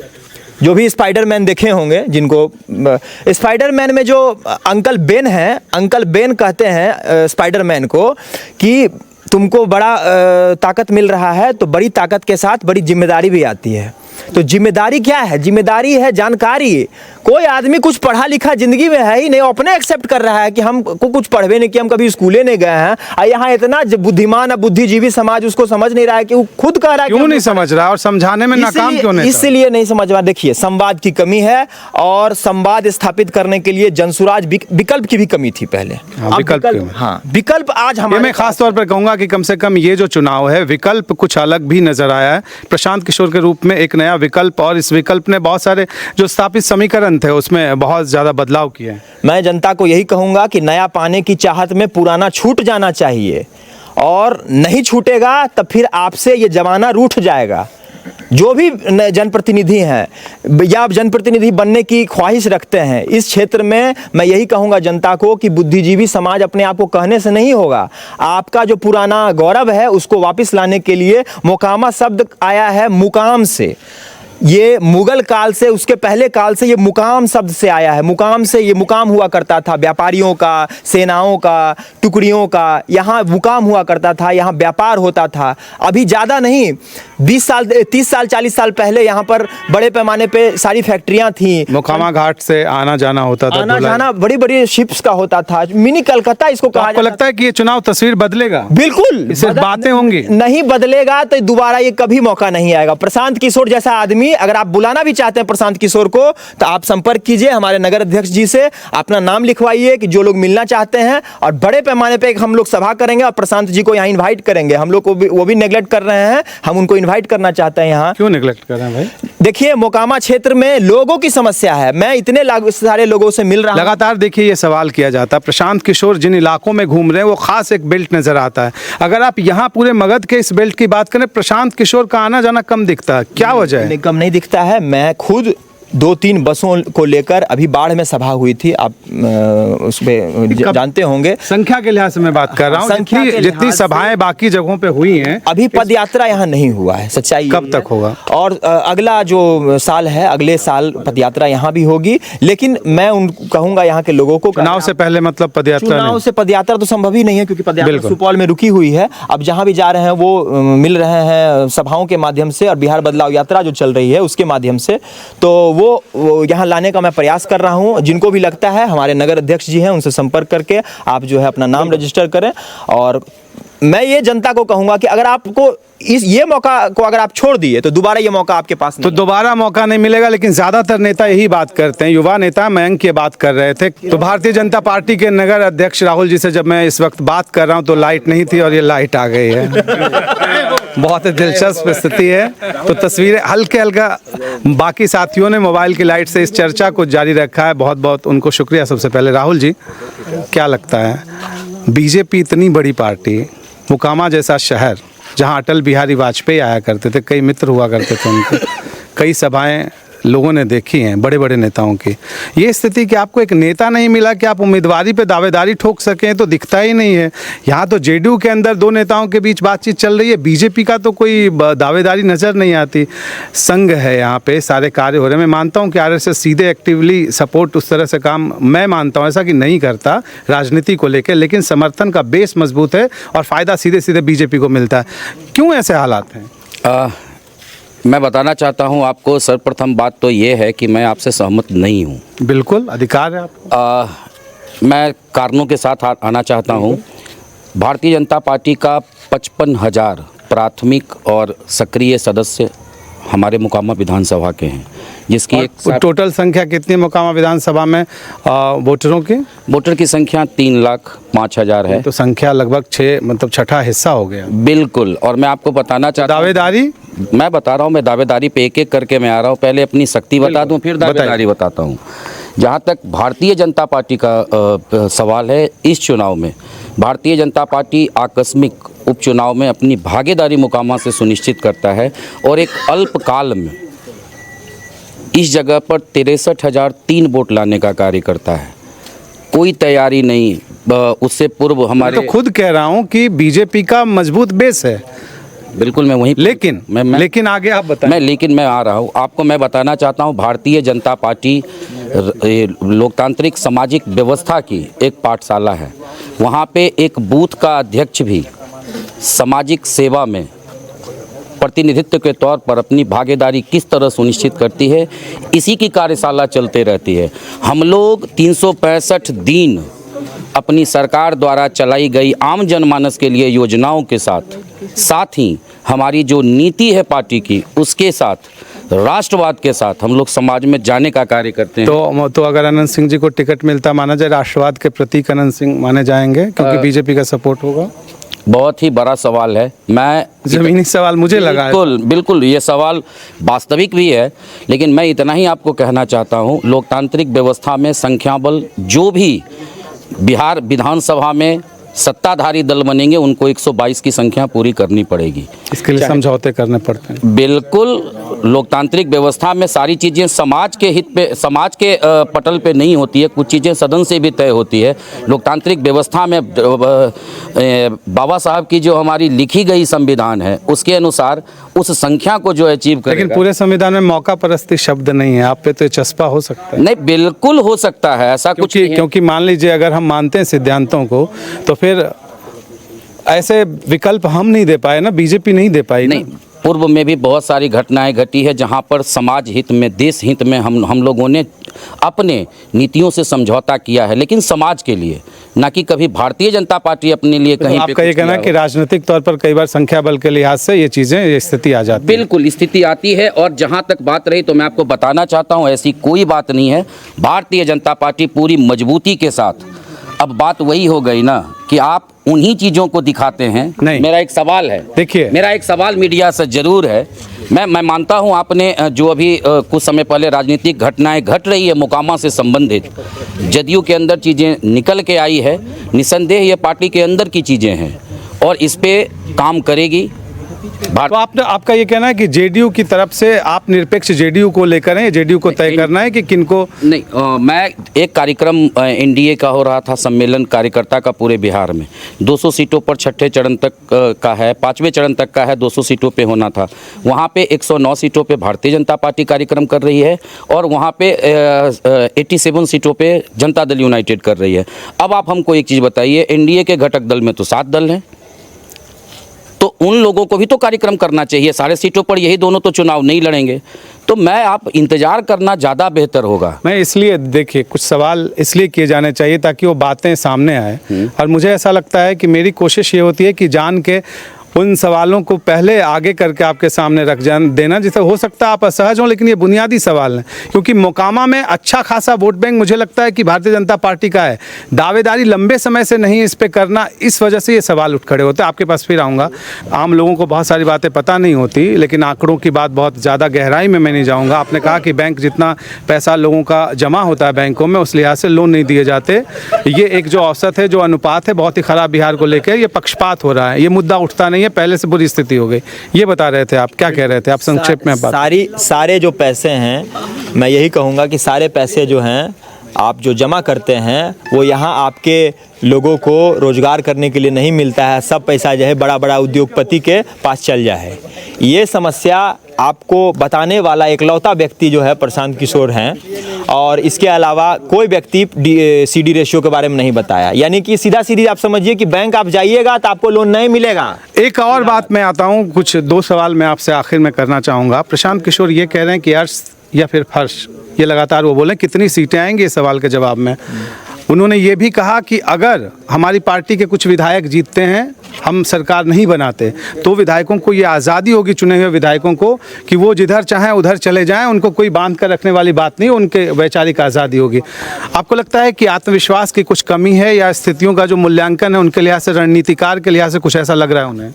जो भी स्पाइडरमैन देखे होंगे जिनको, स्पाइडरमैन में जो अंकल बेन हैं, अंकल बेन कहते हैं स्पाइडरमैन को कि तुमको बड़ा ताकत मिल रहा है तो बड़ी ताकत के साथ बड़ी जिम्मेदारी भी आती है। तो जिम्मेदारी क्या है? जिम्मेदारी है जानकारी। कोई आदमी कुछ पढ़ा लिखा जिंदगी में है ही नहीं, अपने एक्सेप्ट कर रहा है कि हम को कुछ पढ़वे नहीं किया, हम कभी स्कूले नहीं गए हैं, और यहाँ इतना बुद्धिमान और बुद्धिजीवी समाज उसको समझ नहीं रहा है कि वो खुद कह रहा है। क्यों नहीं समझ रहा और समझाने में नाकाम क्यों नहीं? इसलिए नहीं समझ रहा। देखिए, संवाद की कमी है और संवाद स्थापित करने के लिए जनसुराज विकल्प की भी कमी थी पहले। विकल्प आज हमारे, मैं खास तौर पर कहूंगा कि कम से कम ये जो चुनाव है विकल्प कुछ अलग भी नजर आया है। प्रशांत किशोर के रूप में एक नया विकल्प, और इस विकल्प ने बहुत सारे जो स्थापित समीकरण थे उसमें बहुत ज़्यादा बदलाव किए हैं। मैं जनता को यही कहूँगा कि नया पाने की चाहत में पुराना छूट जाना चाहिए, और नहीं छूटेगा तब फिर आपसे ये जमाना रूठ जाएगा। जो भी जनप्रतिनिधि हैं या जनप्रतिनिधि बनने की ख्वाहिश रखते हैं इस क्षेत्र में, मैं यही कहूँगा जनता को कि बुद्धिजीवी समाज अपने आप को कहने से नहीं होगा। आपका जो पुराना गौरव है उसको वापस लाने के लिए मोकामा शब्द आया है मुकाम से। ये मुगल काल से, उसके पहले काल से ये मुकाम शब्द से आया है। मुकाम से, ये मुकाम हुआ करता था व्यापारियों का, सेनाओं का, टुकड़ियों का, यहाँ मुकाम हुआ करता था, यहाँ व्यापार होता था। अभी ज़्यादा नहीं, 20 साल 30 साल 40 साल पहले यहाँ पर बड़े पैमाने पे सारी फैक्ट्रियाँ थी। मोकामा घाट से आना जाना होता था, आना जाना बड़ी बड़ी शिप्स का होता था, मिनी कलकत्ता इसको कहा आपको जाता लगता है कि ये चुनाव तस्वीर बदलेगा? बिल्कुल सिर्फ बातें होंगी, नहीं बदलेगा तो दोबारा ये कभी मौका नहीं आएगा। प्रशांत किशोर जैसा आदमी, अगर आप बुलाना भी चाहते हैं प्रशांत किशोर को, तो आप संपर्क कीजिए हमारे नगर अध्यक्ष जी से, अपना नाम लिखवाइए कि जो लोग मिलना चाहते हैं, और बड़े पैमाने पे हम लोग सभा करेंगे और प्रशांत जी को यहाँ इनवाइट करेंगे। हम लोग को वो भी नेग्लेक्ट कर रहे हैं, हम उनको इनवाइट करना चाहते हैं यहाँ। क्यों नेग्लेक्ट कर रहे हैं भाई? देखिए, मोकामा क्षेत्र में लोगों की समस्या है। मैं इतने सारे लोगों से मिल रहा हूं। लगातार देखिए ये सवाल किया जाता है, प्रशांत किशोर जिन इलाकों में घूम रहे हैं वो खास एक बेल्ट नजर आता है। अगर आप यहाँ पूरे मगध के इस बेल्ट की बात करें, प्रशांत किशोर का आना जाना कम दिखता है, क्या वजह है? कम नहीं दिखता है। मैं खुद 2-3 बसों को लेकर, अभी बाढ़ में सभा हुई थी, आप उसमें जानते होंगे। संख्या के लिहाज से मैं बात कर रहा हूँ, जितनी सभाएं बाकी जगहों पे हुई हैं, अभी पद यात्रा यहाँ नहीं हुआ है, सच्चाई कब तक होगा? और अगला जो साल है, अगले साल पद यात्रा यहाँ भी होगी। लेकिन मैं कहूँगा यहाँ के लोगों को, चुनाव से पहले मतलब पद यात्रा? चुनाव से पद यात्रा तो संभव ही नहीं है, क्योंकि पद यात्रा सुपौल में रुकी हुई है। अब जहाँ भी जा रहे हैं वो मिल रहे हैं सभाओं के माध्यम से, और बिहार बदलाव यात्रा जो चल रही है उसके माध्यम से, तो वो यहाँ लाने का मैं प्रयास कर रहा हूँ। जिनको भी लगता है, हमारे नगर अध्यक्ष जी हैं, उनसे संपर्क करके आप जो है अपना नाम रजिस्टर करें। और मैं ये जनता को कहूँगा कि अगर आपको ये मौका को अगर आप छोड़ दिए तो दोबारा ये मौका आपके पास नहीं, तो दोबारा मौका नहीं मिलेगा। लेकिन ज्यादातर नेता यही बात करते हैं, युवा नेता मयंक ये बात कर रहे थे। तो भारतीय जनता पार्टी के नगर अध्यक्ष राहुल जी से जब मैं इस वक्त बात कर रहा हूँ तो लाइट नहीं थी और ये लाइट आ गई है। बहुत ही दिलचस्प स्थिति है। तो तस्वीरें हल्के हल्का, बाकी साथियों ने मोबाइल की लाइट से इस चर्चा को जारी रखा है। बहुत बहुत उनको शुक्रिया। सबसे पहले राहुल जी, क्या लगता है, बीजेपी इतनी बड़ी पार्टी, मोकामा जैसा शहर जहां अटल बिहारी वाजपेयी आया करते थे, कई मित्र हुआ करते थे उनके, कई सभाएं लोगों ने देखी हैं बड़े बड़े नेताओं की, ये स्थिति कि आपको एक नेता नहीं मिला कि आप उम्मीदवारी पे दावेदारी ठोक सकें, तो दिखता ही नहीं है। यहाँ तो जेडीयू के अंदर 2 नेताओं के बीच बातचीत चल रही है, बीजेपी का तो कोई दावेदारी नज़र नहीं आती। संघ है यहाँ पे, सारे कार्य हो रहे हैं। मैं मानता हूँ कि आरएसएस सीधे एक्टिवली सपोर्ट उस तरह से काम, मैं मानता हूँ ऐसा कि नहीं करता राजनीति को लेकर, लेकिन समर्थन का बेस मजबूत है और फ़ायदा सीधे सीधे बीजेपी को मिलता है। क्यों ऐसे हालात हैं? मैं बताना चाहता हूं आपको, सर्वप्रथम बात तो ये है कि मैं आपसे सहमत नहीं हूं। बिल्कुल अधिकार है आपको। मैं कारणों के साथ आना चाहता हूं। भारतीय जनता पार्टी का 55,000 प्राथमिक और सक्रिय सदस्य हमारे मोकामा विधानसभा के हैं, जिसकी एक टोटल संख्या कितनी है मोकामा विधानसभा में वोटरों की? वोटर की संख्या 3,05,000 है। तो संख्या लगभग 6 मतलब छठा हिस्सा हो गया। बिल्कुल। और मैं आपको बताना चाहता हूं, दावेदारी मैं बता रहा हूं, मैं दावेदारी पे एक एक करके मैं आ रहा हूं। पहले अपनी शक्ति बता दूं, फिर दावेदारी बताता हूं। जहां तक भारतीय जनता पार्टी का सवाल है, इस चुनाव में भारतीय जनता पार्टी आकस्मिक उपचुनाव में अपनी भागीदारी मोकामा से सुनिश्चित करता है और एक अल्पकाल में इस जगह पर 63,003 वोट लाने का कार्य करता है। कोई तैयारी नहीं, उससे पूर्व हमारे, तो खुद कह रहा हूं कि बीजेपी का मजबूत बेस है। बिल्कुल, मैं वहीं, लेकिन लेकिन आगे आप बताएं। लेकिन मैं आ रहा हूँ आपको। मैं बताना चाहता हूँ, भारतीय जनता पार्टी लोकतांत्रिक सामाजिक व्यवस्था की एक पाठशाला है। वहाँ पे एक बूथ का अध्यक्ष भी सामाजिक सेवा में प्रतिनिधित्व के तौर पर अपनी भागीदारी किस तरह सुनिश्चित करती है, इसी की कार्यशाला चलते रहती है। हम लोग 365 दिन अपनी सरकार द्वारा चलाई गई आम जनमानस के लिए योजनाओं के साथ ही हमारी जो नीति है पार्टी की, उसके साथ, राष्ट्रवाद के साथ हम लोग समाज में जाने का कार्य करते हैं। तो अगर अनंत सिंह जी को टिकट मिलता, माना जाए राष्ट्रवाद के प्रतीक अनंत सिंह माने जाएंगे, क्योंकि बीजेपी का सपोर्ट होगा? बहुत ही बड़ा सवाल है। मैं जमीनी सवाल मुझे लगा है। बिल्कुल बिल्कुल, ये सवाल वास्तविक भी है, लेकिन मैं इतना ही आपको कहना चाहता हूँ, लोकतांत्रिक व्यवस्था में संख्याबल जो भी बिहार विधानसभा में सत्ताधारी दल बनेंगे, उनको 122 की संख्या पूरी करनी पड़ेगी। इसके लिए समझौते करने पड़ते हैं। बिल्कुल, लोकतांत्रिक व्यवस्था में सारी चीज़ें समाज के हित पे, समाज के पटल पे नहीं होती है, कुछ चीज़ें सदन से भी तय होती है। लोकतांत्रिक व्यवस्था में बाबा साहब की जो हमारी लिखी गई संविधान है, उसके अनुसार उस संख्या को जो अचीव करेगा। लेकिन पूरे संविधान में मौका परस्ती शब्द नहीं है, आप पे तो चस्पा हो सकता है। नहीं, बिल्कुल हो सकता है, ऐसा कुछ नहीं है। क्योंकि मान लीजिए अगर हम मानते हैं सिद्धांतों को, तो फिर ऐसे विकल्प हम नहीं दे पाए ना, बीजेपी नहीं दे पाई। नहीं, पूर्व में भी बहुत सारी घटनाएं घटी है जहां पर समाज हित में, देश हित में हम लोगों ने अपने नीतियों से समझौता किया है, लेकिन समाज के लिए, ना कि कभी भारतीय जनता पार्टी अपने लिए कहीं पे। आपका ये कहना है कि राजनीतिक तौर पर कई बार संख्या बल के लिहाज से ये चीज़ें, ये स्थिति आ जाती है। बिल्कुल स्थिति आती है। और जहां तक बात रही तो मैं आपको बताना चाहता हूं, ऐसी कोई बात नहीं है। भारतीय जनता पार्टी पूरी मजबूती के साथ, अब बात वही हो गई ना कि आप उन्हीं चीज़ों को दिखाते हैं। नहीं, मेरा एक सवाल है, देखिए, मेरा एक सवाल मीडिया से जरूर है। मैं मानता हूं आपने जो अभी कुछ समय पहले राजनीतिक घटनाएं घट रही है मोकामा से संबंधित, जदयू के अंदर चीज़ें निकल के आई है, निसंदेह ये पार्टी के अंदर की चीज़ें हैं और इस पे काम करेगी। तो आपका ये कहना है कि जेडीयू की तरफ से आप निरपेक्ष जेडीयू को लेकर हैं, जेडीयू को तय करना है कि किनको? नहीं, मैं एक कार्यक्रम एनडीए का हो रहा था, सम्मेलन कार्यकर्ता का पूरे बिहार में, 200 सीटों पर छठे चरण तक का है, 5वें चरण तक का है, 200 सीटों पे होना था। वहाँ पे 109 सीटों पे भारतीय जनता पार्टी कार्यक्रम कर रही है और वहाँ पे 87 सीटों पे जनता दल यूनाइटेड कर रही है। अब आप हमको एक चीज़ बताइए, एनडीए के घटक दल में तो 7 दल हैं, तो उन लोगों को भी तो कार्यक्रम करना चाहिए। सारे सीटों पर यही दोनों तो चुनाव नहीं लड़ेंगे, तो मैं आप इंतजार करना ज़्यादा बेहतर होगा। मैं इसलिए, देखिए, कुछ सवाल इसलिए किए जाने चाहिए ताकि वो बातें सामने आए, और मुझे ऐसा लगता है कि मेरी कोशिश ये होती है कि जान के उन सवालों को पहले आगे करके आपके सामने रख देना, जिससे हो सकता है आप असहज हों, लेकिन ये बुनियादी सवाल हैं। क्योंकि मोकामा में अच्छा खासा वोट बैंक मुझे लगता है कि भारतीय जनता पार्टी का है। दावेदारी लंबे समय से नहीं इस पर करना, इस वजह से ये सवाल उठ खड़े होते हैं। आपके पास फिर आऊँगा। आम लोगों को बहुत सारी बातें पता नहीं होती, लेकिन आंकड़ों की बात बहुत ज़्यादा गहराई में मैं नहीं जाऊँगा। आपने कहा कि बैंक जितना पैसा लोगों का जमा होता है बैंकों में, उस लिहाज से लोन नहीं दिए जाते। ये एक जो औसत है, जो अनुपात है, बहुत ही ख़राब बिहार को लेकर, ये पक्षपात हो रहा है, ये मुद्दा उठता नहीं है, पहले से बुरी स्थिति हो गई। ये बता रहे थे आप, क्या कह रहे थे आप संक्षेप में बात? सारे जो पैसे हैं, मैं यही कहूँगा कि सारे पैसे जो हैं आप जो जमा करते हैं वो यहाँ आपके लोगों को रोजगार करने के लिए नहीं मिलता है। सब पैसा जो है बड़ा बड़ा उद्योगपति के पास चल जाए। ये समस्या आपको बताने वाला एकलौता व्यक्ति जो है प्रशांत किशोर हैं, और इसके अलावा कोई व्यक्ति CD रेशियो के बारे में नहीं बताया। यानी कि सीधा सीधी आप समझिए कि बैंक आप जाइएगा तो आपको लोन नहीं मिलेगा। एक और बात मैं आता हूँ, कुछ 2 सवाल मैं आपसे आखिर में करना चाहूँगा। प्रशांत किशोर ये कह रहे हैं कि अर्श या फिर फर्श, ये लगातार वो बोले कितनी सीटें आएंगी इस सवाल के जवाब में। उन्होंने ये भी कहा कि अगर हमारी पार्टी के कुछ विधायक जीतते हैं, हम सरकार नहीं बनाते, तो विधायकों को ये आज़ादी होगी, चुने हुए विधायकों को, कि वो जिधर चाहें उधर चले जाएं, उनको कोई बांध कर रखने वाली बात नहीं, उनके वैचारिक आज़ादी होगी। आपको लगता है कि आत्मविश्वास की कुछ कमी है, या स्थितियों का जो मूल्यांकन है उनके लिहाज से, रणनीतिकार के लिहाज से कुछ ऐसा लग रहा है उन्हें?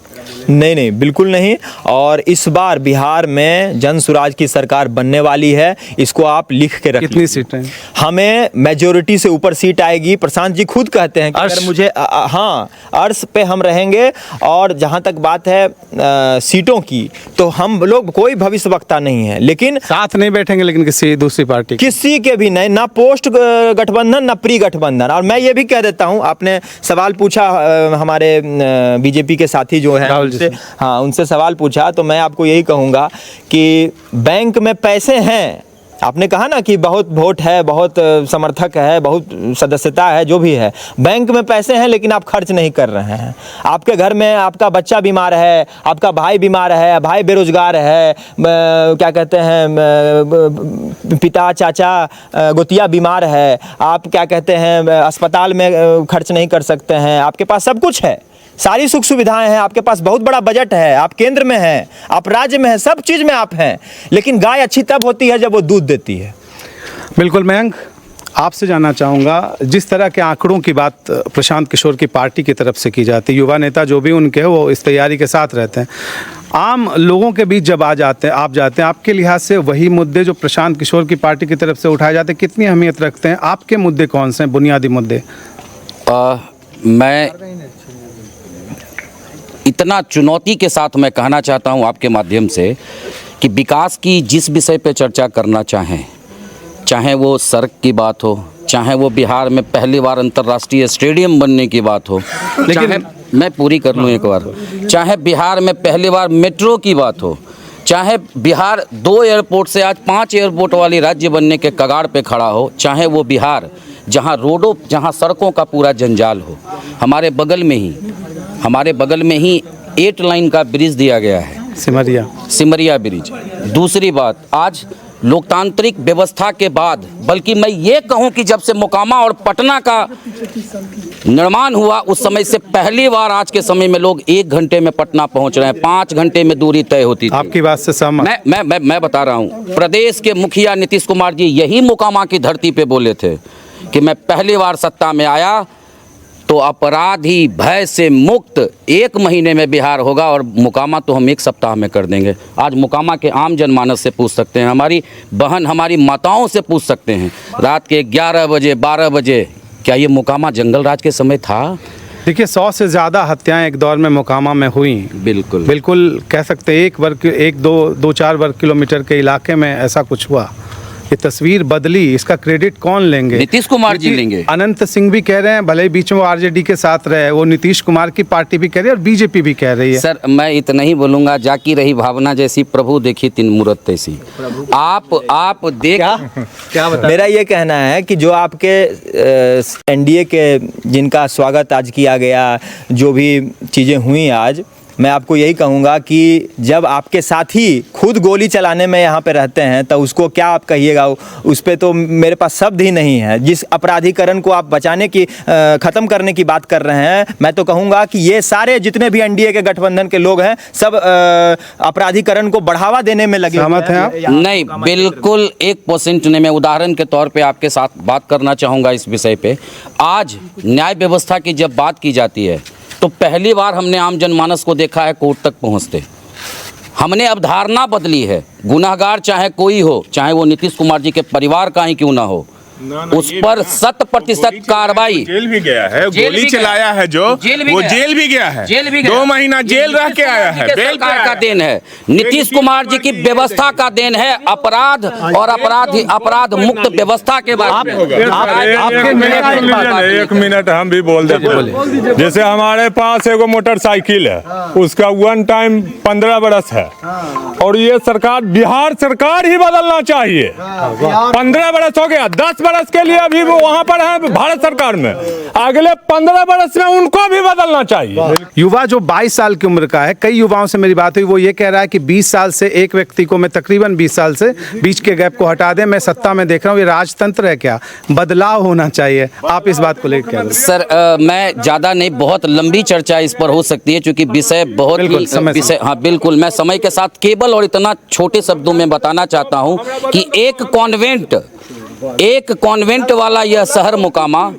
नहीं, बिल्कुल नहीं। और इस बार बिहार में जन स्वराज की सरकार बनने वाली है, इसको आप लिख के रखिए। कितनी सीटें? हमें मेजोरिटी से ऊपर सीट आएगी। प्रशांत जी खुद कहते हैं कि अगर मुझे हाँ, अर्श पे हम रहेंगे। और जहाँ तक बात है सीटों की, तो हम लोग कोई भविष्यवक्ता नहीं है, लेकिन साथ नहीं बैठेंगे, लेकिन किसी दूसरी पार्टी, किसी के भी नहीं, ना पोस्ट गठबंधन ना प्री गठबंधन। और मैं ये भी कह देता हूँ, आपने सवाल पूछा हमारे बीजेपी के साथी जो है उनसे सवाल पूछा, तो मैं आपको यही कहूँगा कि बैंक में पैसे हैं। आपने कहा ना कि बहुत वोट है, बहुत समर्थक है, बहुत सदस्यता है, जो भी है, बैंक में पैसे हैं, लेकिन आप खर्च नहीं कर रहे हैं। आपके घर में आपका बच्चा बीमार है, आपका भाई बीमार है, भाई बेरोजगार है, क्या कहते हैं, पिता चाचा गोतिया बीमार है, आप क्या कहते हैं अस्पताल में खर्च नहीं कर सकते हैं। आपके पास सब कुछ है, सारी सुख सुविधाएं हैं, आपके पास बहुत बड़ा बजट है, आप केंद्र में हैं, आप राज्य में हैं, सब चीज़ में आप हैं, लेकिन गाय अच्छी तब होती है जब वो दूध देती है। बिल्कुल। मयंक, आपसे जानना चाहूँगा, जिस तरह के आंकड़ों की बात प्रशांत किशोर की पार्टी की तरफ से की जाती है, युवा नेता जो भी उनके हैं वो इस तैयारी के साथ रहते हैं, आम लोगों के बीच जब आप जाते हैं, आपके लिहाज से वही मुद्दे जो प्रशांत किशोर की पार्टी की तरफ से उठाए जाते हैं कितनी अहमियत रखते हैं? आपके मुद्दे कौन से हैं, बुनियादी मुद्दे? मैं इतना चुनौती के साथ मैं कहना चाहता हूं आपके माध्यम से कि विकास की जिस विषय पे चर्चा करना चाहे वो सड़क की बात हो, चाहे वो बिहार में पहली बार अंतर्राष्ट्रीय स्टेडियम बनने की बात हो, लेकिन मैं पूरी कर लूँ एक बार, चाहे बिहार में पहली बार मेट्रो की बात हो, चाहे बिहार 2 एयरपोर्ट से आज 5 एयरपोर्ट वाली राज्य बनने के कगार पे खड़ा हो, चाहे वो बिहार जहाँ सड़कों का पूरा जंजाल हो। हमारे बगल में ही 8 लाइन का ब्रिज दिया गया है, सिमरिया ब्रिज। दूसरी बात, आज लोकतांत्रिक व्यवस्था के बाद, बल्कि मैं ये कहूं कि जब से मोकामा और पटना का निर्माण हुआ उस समय से पहली बार आज के समय में लोग 1 घंटे में पटना पहुंच रहे हैं। 5 घंटे में दूरी तय होती थी। आपकी बात से सहमत। मैं बता रहा हूं, प्रदेश के मुखिया नीतीश कुमार जी यही मोकामा की धरती पे बोले थे कि मैं पहली बार सत्ता में आया तो अपराधी भय से मुक्त 1 महीने में बिहार होगा और मोकामा तो हम 1 सप्ताह में कर देंगे। आज मोकामा के आम जनमानस से पूछ सकते हैं, हमारी बहन हमारी माताओं से पूछ सकते हैं, रात के 11 बजे 12 बजे क्या ये मोकामा जंगल राज के समय था? देखिए 100 से ज़्यादा हत्याएं एक दौर में मोकामा में हुई। बिल्कुल कह सकते हैं 2-4 वर्ग किलोमीटर के इलाके में ऐसा कुछ हुआ। ये तस्वीर बदली, इसका क्रेडिट कौन लेंगे? नीतीश कुमार जी लेंगे। अनंत सिंह भी कह रहे हैं, भले ही बीच में वो आरजेडी के साथ रहे, वो नीतीश कुमार की पार्टी भी कह रही है और बीजेपी भी कह रही है। सर मैं इतना ही बोलूँगा, जाकी रही भावना जैसी, प्रभु देखी 3 मूरत तैसी। आप देख क्या बता? मेरा ये कहना है कि जो आपके एनडीए के जिनका स्वागत आज किया गया, जो भी चीज़ें हुई आज, मैं आपको यही कहूँगा कि जब आपके साथी खुद गोली चलाने में यहाँ पे रहते हैं तो उसको क्या आप कहिएगा? उस पर तो मेरे पास शब्द ही नहीं है। जिस अपराधीकरण को आप बचाने की ख़त्म करने की बात कर रहे हैं, मैं तो कहूँगा कि ये सारे जितने भी एनडीए के गठबंधन के लोग हैं सब अपराधीकरण को बढ़ावा देने में लगे। सहमत हैं आप? नहीं, बिल्कुल 1% नहीं। मैं उदाहरण के तौर पर आपके साथ बात करना चाहूँगा इस विषय पर। आज न्याय व्यवस्था की जब बात की जाती है तो पहली बार हमने आम जनमानस को देखा है कोर्ट तक पहुंचते। हमने अवधारणा बदली है। गुनाहगार चाहे कोई हो, चाहे वो नीतीश कुमार जी के परिवार का ही क्यों ना हो, उस पर 100% कार्रवाई। जेल भी गया है, गोली चलाया है जो, वो जेल भी गया है, 2 महीना जेल रह के आया है। सरकार का देन है, नीतीश कुमार जी की व्यवस्था का देन है। अपराध और अपराध मुक्त व्यवस्था के बारे में 1 मिनट हम भी बोल देते। जैसे हमारे पास एगो मोटरसाइकिल है, उसका 1 टाइम 15 बरस है और ये सरकार, बिहार सरकार ही बदलना चाहिए। 15 बरस हो गया, 10 बरस के लिए अभी वो वहाँ पर है भारत सरकार में, अगले 15 बरस में उनको भी बदलना चाहिए। युवा जो 22 साल की उम्र का है, कई युवाओं से मेरी बात हुई, वो ये कह रहा है कि 20 साल से एक व्यक्ति को मैं तकरीबन 20 साल से बीच के गैप को हटा दें, मैं सत्ता में देख रहा हूँ, ये राजतंत्र है क्या? बदलाव होना चाहिए। आप इस बात को लेकर? सर मैं ज़्यादा नहीं, बहुत लंबी चर्चा इस पर हो सकती है क्योंकि विषय बहुत ही हाँ बिल्कुल। मैं समय के साथ केवल और इतना छोटे शब्दों में बताना चाहता हूँ कि एक कॉन्वेंट वाला यह शहर मोकामा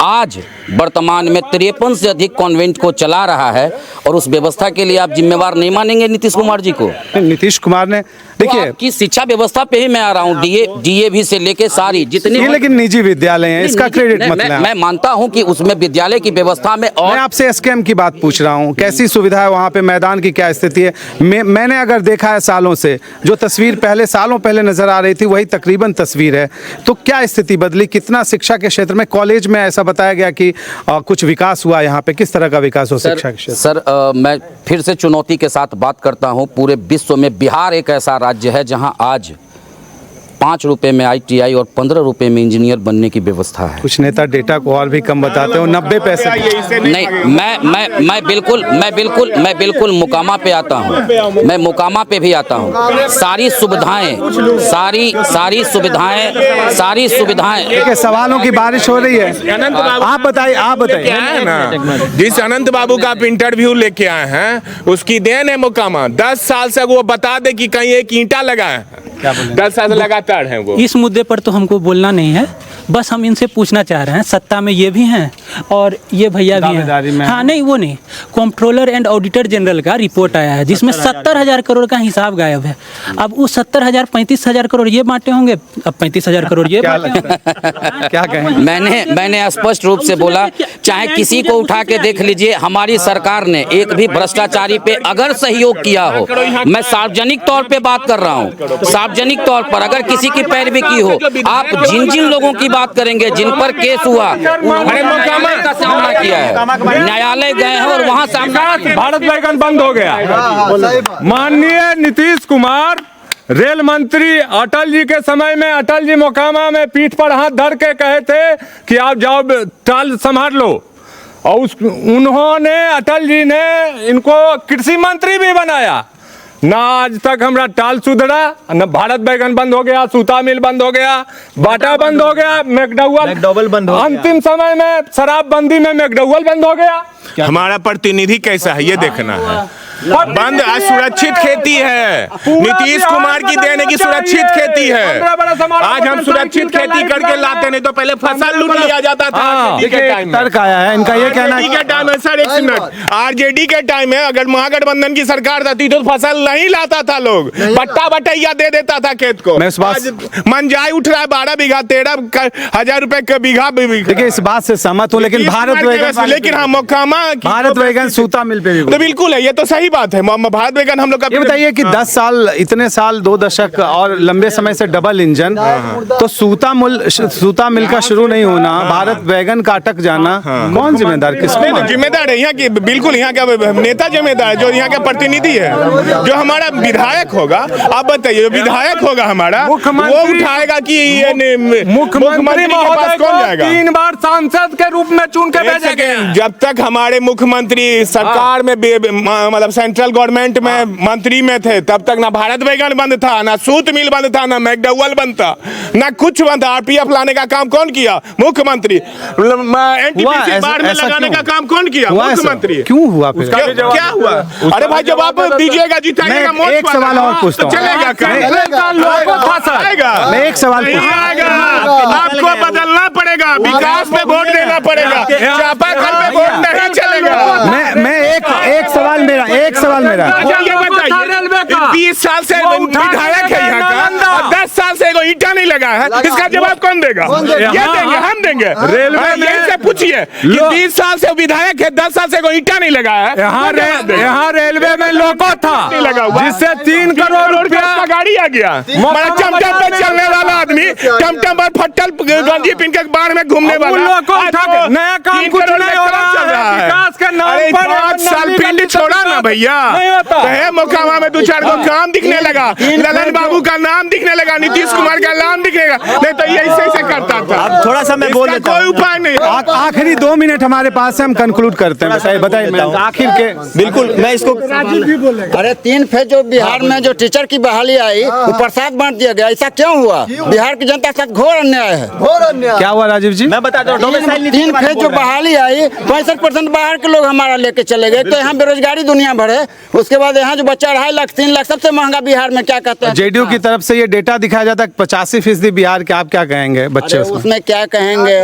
आज वर्तमान में 53 से अधिक कॉन्वेंट को चला रहा है और उस व्यवस्था के लिए आप जिम्मेवार नहीं मानेंगे नीतीश कुमार जी को? नीतीश कुमार ने, देखिए कि शिक्षा व्यवस्था पे ही मैं आ रहा हूँ, डीएवी से लेके सारी जितनी, लेकिन निजी विद्यालय हैं, इसका क्रेडिट मत लें। मैं मानता हूँ कि उसमें विद्यालय की व्यवस्था में, और मैं आपसे एसकेएम की बात पूछ रहा हूँ, कैसी सुविधा है वहाँ पे, मैदान की क्या स्थिति है? मैंने अगर देखा है सालों से, जो तस्वीर सालों पहले नजर आ रही थी वही तकरीबन तस्वीर है, तो क्या स्थिति बदली? कितना शिक्षा के क्षेत्र में, कॉलेज में ऐसा बताया गया कि कुछ विकास हुआ, यहाँ पे किस तरह का विकास हो शिक्षा के क्षेत्र? सर मैं फिर से चुनौती के साथ बात करता हूँ, पूरे विश्व में बिहार एक ऐसा राज्य है जहाँ आज 5 रुपए में ITI और 15 रुपए में इंजीनियर बनने की व्यवस्था है। कुछ नेता डेटा को और भी कम बताते हो, 90 पैसे नहीं। मैं बिल्कुल मोकामा पे आता हूँ, मैं मोकामा पे भी आता हूँ। सारी सुविधाएं देखिए, सवालों की बारिश हो रही है। आप बताइए क्या है ना, जिस अनंत बाबू का आप इंटरव्यू लेके आए हैं उसकी देन है मोकामा। 10 साल से वो बता दे कि कहीं एक ईंटा लगा है, 10 साल से लगातार है वो। इस मुद्दे पर तो हमको बोलना नहीं है, बस हम इनसे पूछना चाह रहे हैं, सत्ता में ये भी हैं और ये भैया भी हैं। हाँ नहीं, वो नहीं, कंट्रोलर एंड ऑडिटर जनरल का रिपोर्ट आया है जिसमें 70,000 करोड़ का हिसाब गायब है। अब वो 70,000 35,000 करोड़ ये बांटे होंगे, अब 35,000 करोड़ ये क्या कहें? मैंने स्पष्ट रूप से बोला, चाहे किसी को उठा के देख लीजिए, हमारी सरकार ने एक भी भ्रष्टाचारी पे अगर सहयोग किया हो, मैं सार्वजनिक तौर पे बात कर रहा हूँ, सार्वजनिक तौर पर अगर किसी की पैरवी की हो, आप जिन लोगों की बात करेंगे जिन पर केस हुआ, उन्होंने न्यायालय का सामना किया है, न्यायालय गए हैं और वहाँ सामना। भारत बैगन बंद हो गया। माननीय नीतीश कुमार रेल मंत्री अटल जी के समय में, अटल जी मोकामा में पीठ पर हाथ धर के कहे थे कि आप जाओ टाल संभाल लो, और उन्होंने, अटल जी ने इनको कृषि मंत्री भी बनाया। ना आज तक हमारा टाल सुधरा, न भारत बैगन बंद हो गया, सूता मिल बंद हो गया, बाटा बंद हो गया, मैकडॉवेल बंद हो गया। अंतिम समय में शराबबंदी में मैकडॉवेल बंद हो गया। हमारा प्रतिनिधि कैसा है ये देखना है। बंद सुरक्षित खेती है, नीतीश कुमार की देने की सुरक्षित खेती है। आज हम सुरक्षित खेती करके लाते, नहीं तो पहले फसल लूट लिया जाता था। तर्क आया है इनका, ये कहना आरजेडी के टाइम है सर, एक मिनट, आरजेडी के टाइम में अगर महागठबंधन की सरकार थी तो फसल नहीं लाता था, लोग पट्टा बटैया दे देता था खेत को। मैं इस बात, आज मंजाई उठ रहा है 12 बीघा 13,000 रुपए का बीघा। देखिए इस बात से सहमत हूँ, लेकिन भारत बैगन, लेकिन हाँ मोकामा भारत बैगन सूता मिल पे भी तो बिल्कुल है, ये तो सही बात है। भारत बैगन हम लोग का, ये बताइए कि 10 साल, इतने साल, 2 दशक और लंबे समय से डबल इंजन, तो सूता मिल का शुरू नहीं होना, भारत बैगन का अटक जाना, कौन जिम्मेदार, किसको जिम्मेदार है? यहाँ की बिल्कुल, यहाँ का नेता जिम्मेदार है, जो यहाँ का प्रतिनिधि है, जो हमारा विधायक होगा। आप बताइए, विधायक होगा हमारा, वो उठाएगा कि ये मुख्यमंत्री के पास कौन जाएगा? 3 बार सांसद के रूप में चुन के भेजे गए। जब तक हमारे मुख्यमंत्री सरकार में, मतलब सेंट्रल गवर्नमेंट में मंत्री में थे, तब तक ना भारत बैगन बंद था, ना सूत मिल बंद था, ना मैकडॉवेल बंद था, ना कुछ बंद था। आरपीएफ लाने का काम कौन किया? मुख्यमंत्री। एनटीपीसी बाढ़ में लगाने का काम कौन किया? मुख्यमंत्री। क्यों हुआ फिर? क्या हुआ? अरे भाई, जब आप दीजिएगा, जिताइएगा, एक सवाल और पूछता हूँ, चलेगा? मैं एक सवाल आपको बदलना पड़ेगा, विकास में वोट देना पड़ेगा, चापाकल में वोट नहीं चलेगा। मैं एक सवाल मेरा, ये बताइए, 20 साल से विधायक है यहाँ का, और 10 साल से ईटा नहीं लगा है, इसका जवाब कौन देगा? ये देंगे, हम देंगे। रेलवे से पूछिए कि 20 साल से विधायक है, 10 साल से ईटा नहीं लगा है। यहाँ रेलवे में लोको था, जिससे 3 करोड़ रुपया का गाड़ी आ गया। टमटम पर चलने वाला आदमी, टमटम पर फट्टल गंजी पहन के बाढ़ में घूमने वाला, नया काम कुछ नहीं हो रहा है। विकास के नाम पर 5 साल फील्ड छोड़ा ना भैया, मोकामा में 2-4 को काम दिखने लगा, ललन बाबू का नाम दिखने लगा, नीतीश कुमार का नाम दिखने लगा, नहीं तो ये ऐसे करता था। अब थोड़ा सा मैं बोल देता हूं, कोई उपाय नहीं। आखिरी 2 मिनट हमारे पास है, हम कंक्लूड करते हैं। बताइए आखिर के। बिल्कुल, मैं इसको, अरे 3 फेज जो बिहार में जो टीचर की बहाली आई, वो प्रसाद बांट दिया गया, ऐसा क्यों हुआ? बिहार की जनता के साथ घोर अन्याय है। क्या हुआ राजीव जी? मैं बताता हूँ, 3 फेज जो बहाली आई, 65% बाहर के लोग हमारा लेके चले गए, तो यहाँ बेरोजगारी दुनिया भर है। उसके बाद यहाँ जो बच्चा 2.5 लाख 3 लाख, सबसे महंगा बिहार में, क्या कहते हैं? जेडीयू की तरफ से ये डेटा दिखाया जाता है 85% बिहार के, आप क्या कहेंगे बच्चे? उसमें क्या कहेंगे,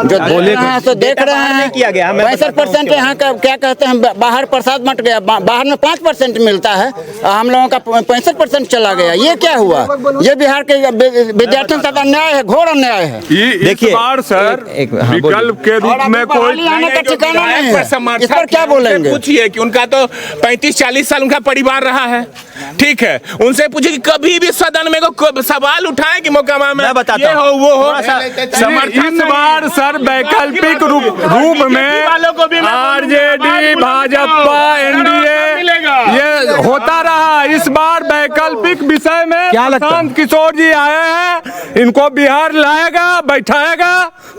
जो बोले तो देख रहे हैं, 65% यहाँ का, क्या कहते हैं, बाहर प्रसाद बंट गया, बाहर में 5% मिलता है, हम लोगों का 65% चला गया। ये क्या हुआ? ये बिहार के विद्यार्थियों के साथ अन्याय है, घोर अन्याय है। देखिए सर, विकल्प के रूप में कोई आने का ठिकाना नहीं है, इस पर क्या बोलेंगे? पूछिए कि उनका तो 35-40 साल उनका परिवार रहा है, ठीक है, उनसे पूछिए कि कभी भी सदन में को सवाल उठाए कि मोकामा में ये हो वो हो। समर्थन बार सर वैकल्पिक रूप में आरजेडी, भाजपा, एनडीए ये होता रहा। इस बार वैकल्पिक विषय में क्या लगता है? प्रशांत किशोर जी आए हैं, इनको बिहार लाएगा, बैठाएगा,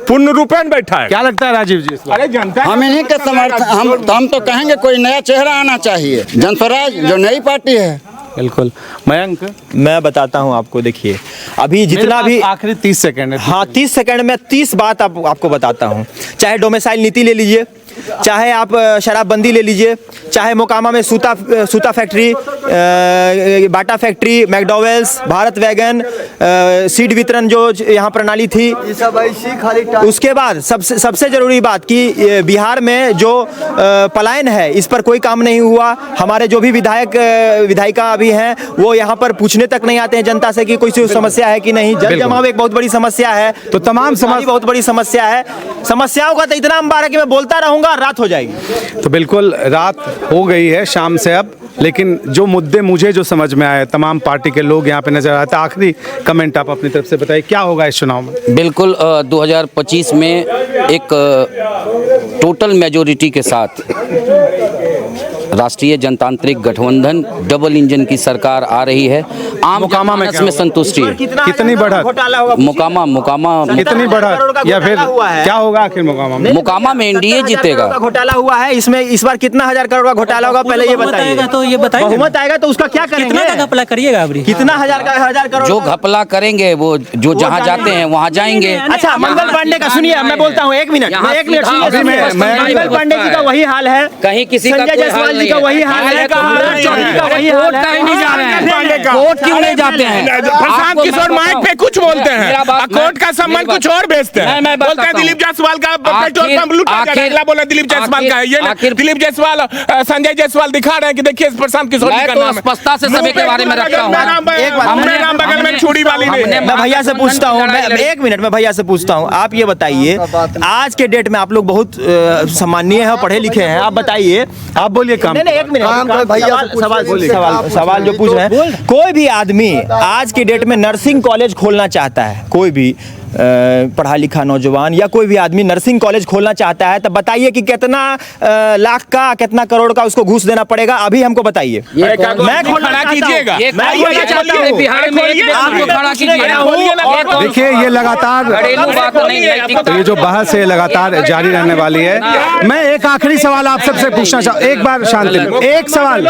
पूर्ण रूपेण बैठाएगा। क्या लगता है राजीव जी? अरे जनता, हम इन्हीं के समर्थन, हम तो कहेंगे कोई नया चेहरा आना चाहिए, जनस्वराज जो नई पार्टी है। बिल्कुल। मयंक, मैं बताता हूं आपको, देखिए अभी जितना भी आखिरी 30 सेकंड है। हाँ, 30 सेकंड में 30 बात आपको बताता हूं। चाहे डोमिसाइल नीति ले लीजिए, चाहे आप शराबबंदी ले लीजिए, चाहे मोकामा में सूता फैक्ट्री, बाटा फैक्ट्री, मैकडॉवेल्स, भारत वैगन, सीड वितरण जो यहाँ प्रणाली थी, उसके बाद सबसे जरूरी बात कि बिहार में जो पलायन है, इस पर कोई काम नहीं हुआ। हमारे जो भी विधायिका अभी हैं, वो यहाँ पर पूछने तक नहीं आते हैं जनता से कि कोई समस्या है कि नहीं। जल जमाव एक बहुत बड़ी समस्या है, तो तमाम समस्या बहुत बड़ी समस्या है। समस्याओं का तो इतना अंबार है कि मैं बोलता रहूंगा, रात हो जाएगी। तो बिल्कुल रात हो गई है, शाम से अब लेकिन जो मुद्दे मुझे जो समझ में आए, तमाम पार्टी के लोग यहाँ पे नजर आते। आखिरी कमेंट आप अपनी तरफ से बताइए, क्या होगा इस चुनाव में? बिल्कुल 2025 में एक टोटल मेजोरिटी के साथ राष्ट्रीय जनतांत्रिक गठबंधन डबल इंजन की सरकार आ रही है। आम मोकामा में जनमानस में संतुष्टि है। कितनी बढ़त? मोकामा कितनी बढ़त या फिर क्या होगा आखिर मोकामा में? मोकामा में एनडीए जीतेगा। घोटाला हुआ है इसमें, इस बार कितना 1000 करोड़ का घोटाला होगा पहले ये बताइए। तो ये बताइए, बहुमत आएगा तो उसका क्या करेंगे? कितना का घपला करिएगा अभी? कितना 1000 करोड़? जो घपला करेंगे वो जो जहाँ जाते हैं वहाँ जाएंगे। अच्छा, मंगल पांडे का सुनिए, मैं बोलता हूँ, एक मिनट सुनिए। मंगल पांडे जी का वही हाल है, कहीं किसी का संजय कोई हाल जायसवाल जी नहीं का है। वही हाल है, चौधरी का वही हाल है। नहीं जा रहे हैं, कोर्ट क्यों नहीं जाते हैं? प्रशांत किशोर माइक पे कुछ बोलते हैं, मेरा बात- कोर्ट का सम्मान कुछ और बेचते हैं। मैं बोलते हैं दिलीप जायसवाल का पेट्रोल पंप लूटा गया, अगला बोला दिलीप जायसवाल का है। ये ना, दिलीप जायसवाल संजय जायसवाल दिखा रहे हैं कि देखिए प्रशांत किशोर जी मैं का तो नाम है। स्पष्टता से सभी के बारे में रखता हूँ। हमने राम बगल में छुड़ी वाली नहीं। मैं भैया से पूछता हूँ, एक मिनट में भैया से पूछता हूँ, आप ये बताइए, आज के डेट में आप लोग बहुत सम्मानीय हैं, पढ़े लिखे हैं, आप बताइए। आप बोलिए काम। नहीं, एक मिनट, सवाल जो पूछ रहे हैं, कोई भी आदमी आज की डेट में नर्सिंग कॉलेज खोलना चाहता है, कोई भी पढ़ा लिखा नौजवान या कोई भी आदमी नर्सिंग कॉलेज खोलना चाहता है, तो बताइए कि कितना लाख का, कितना करोड़ का उसको घूस देना पड़ेगा, अभी हमको बताइए। मैं खोलना कीजिएगा, मैं चाहता हूं बिहार में आपको खड़ा कीजिए। देखिए, ये लगातार घरेलू बात नहीं है। तो ये जो बहस है लगातार जारी रहने वाली है। मैं एक आखिरी सवाल आप सबसे पूछना चाहूँ, एक बार शांति में, एक सवाल,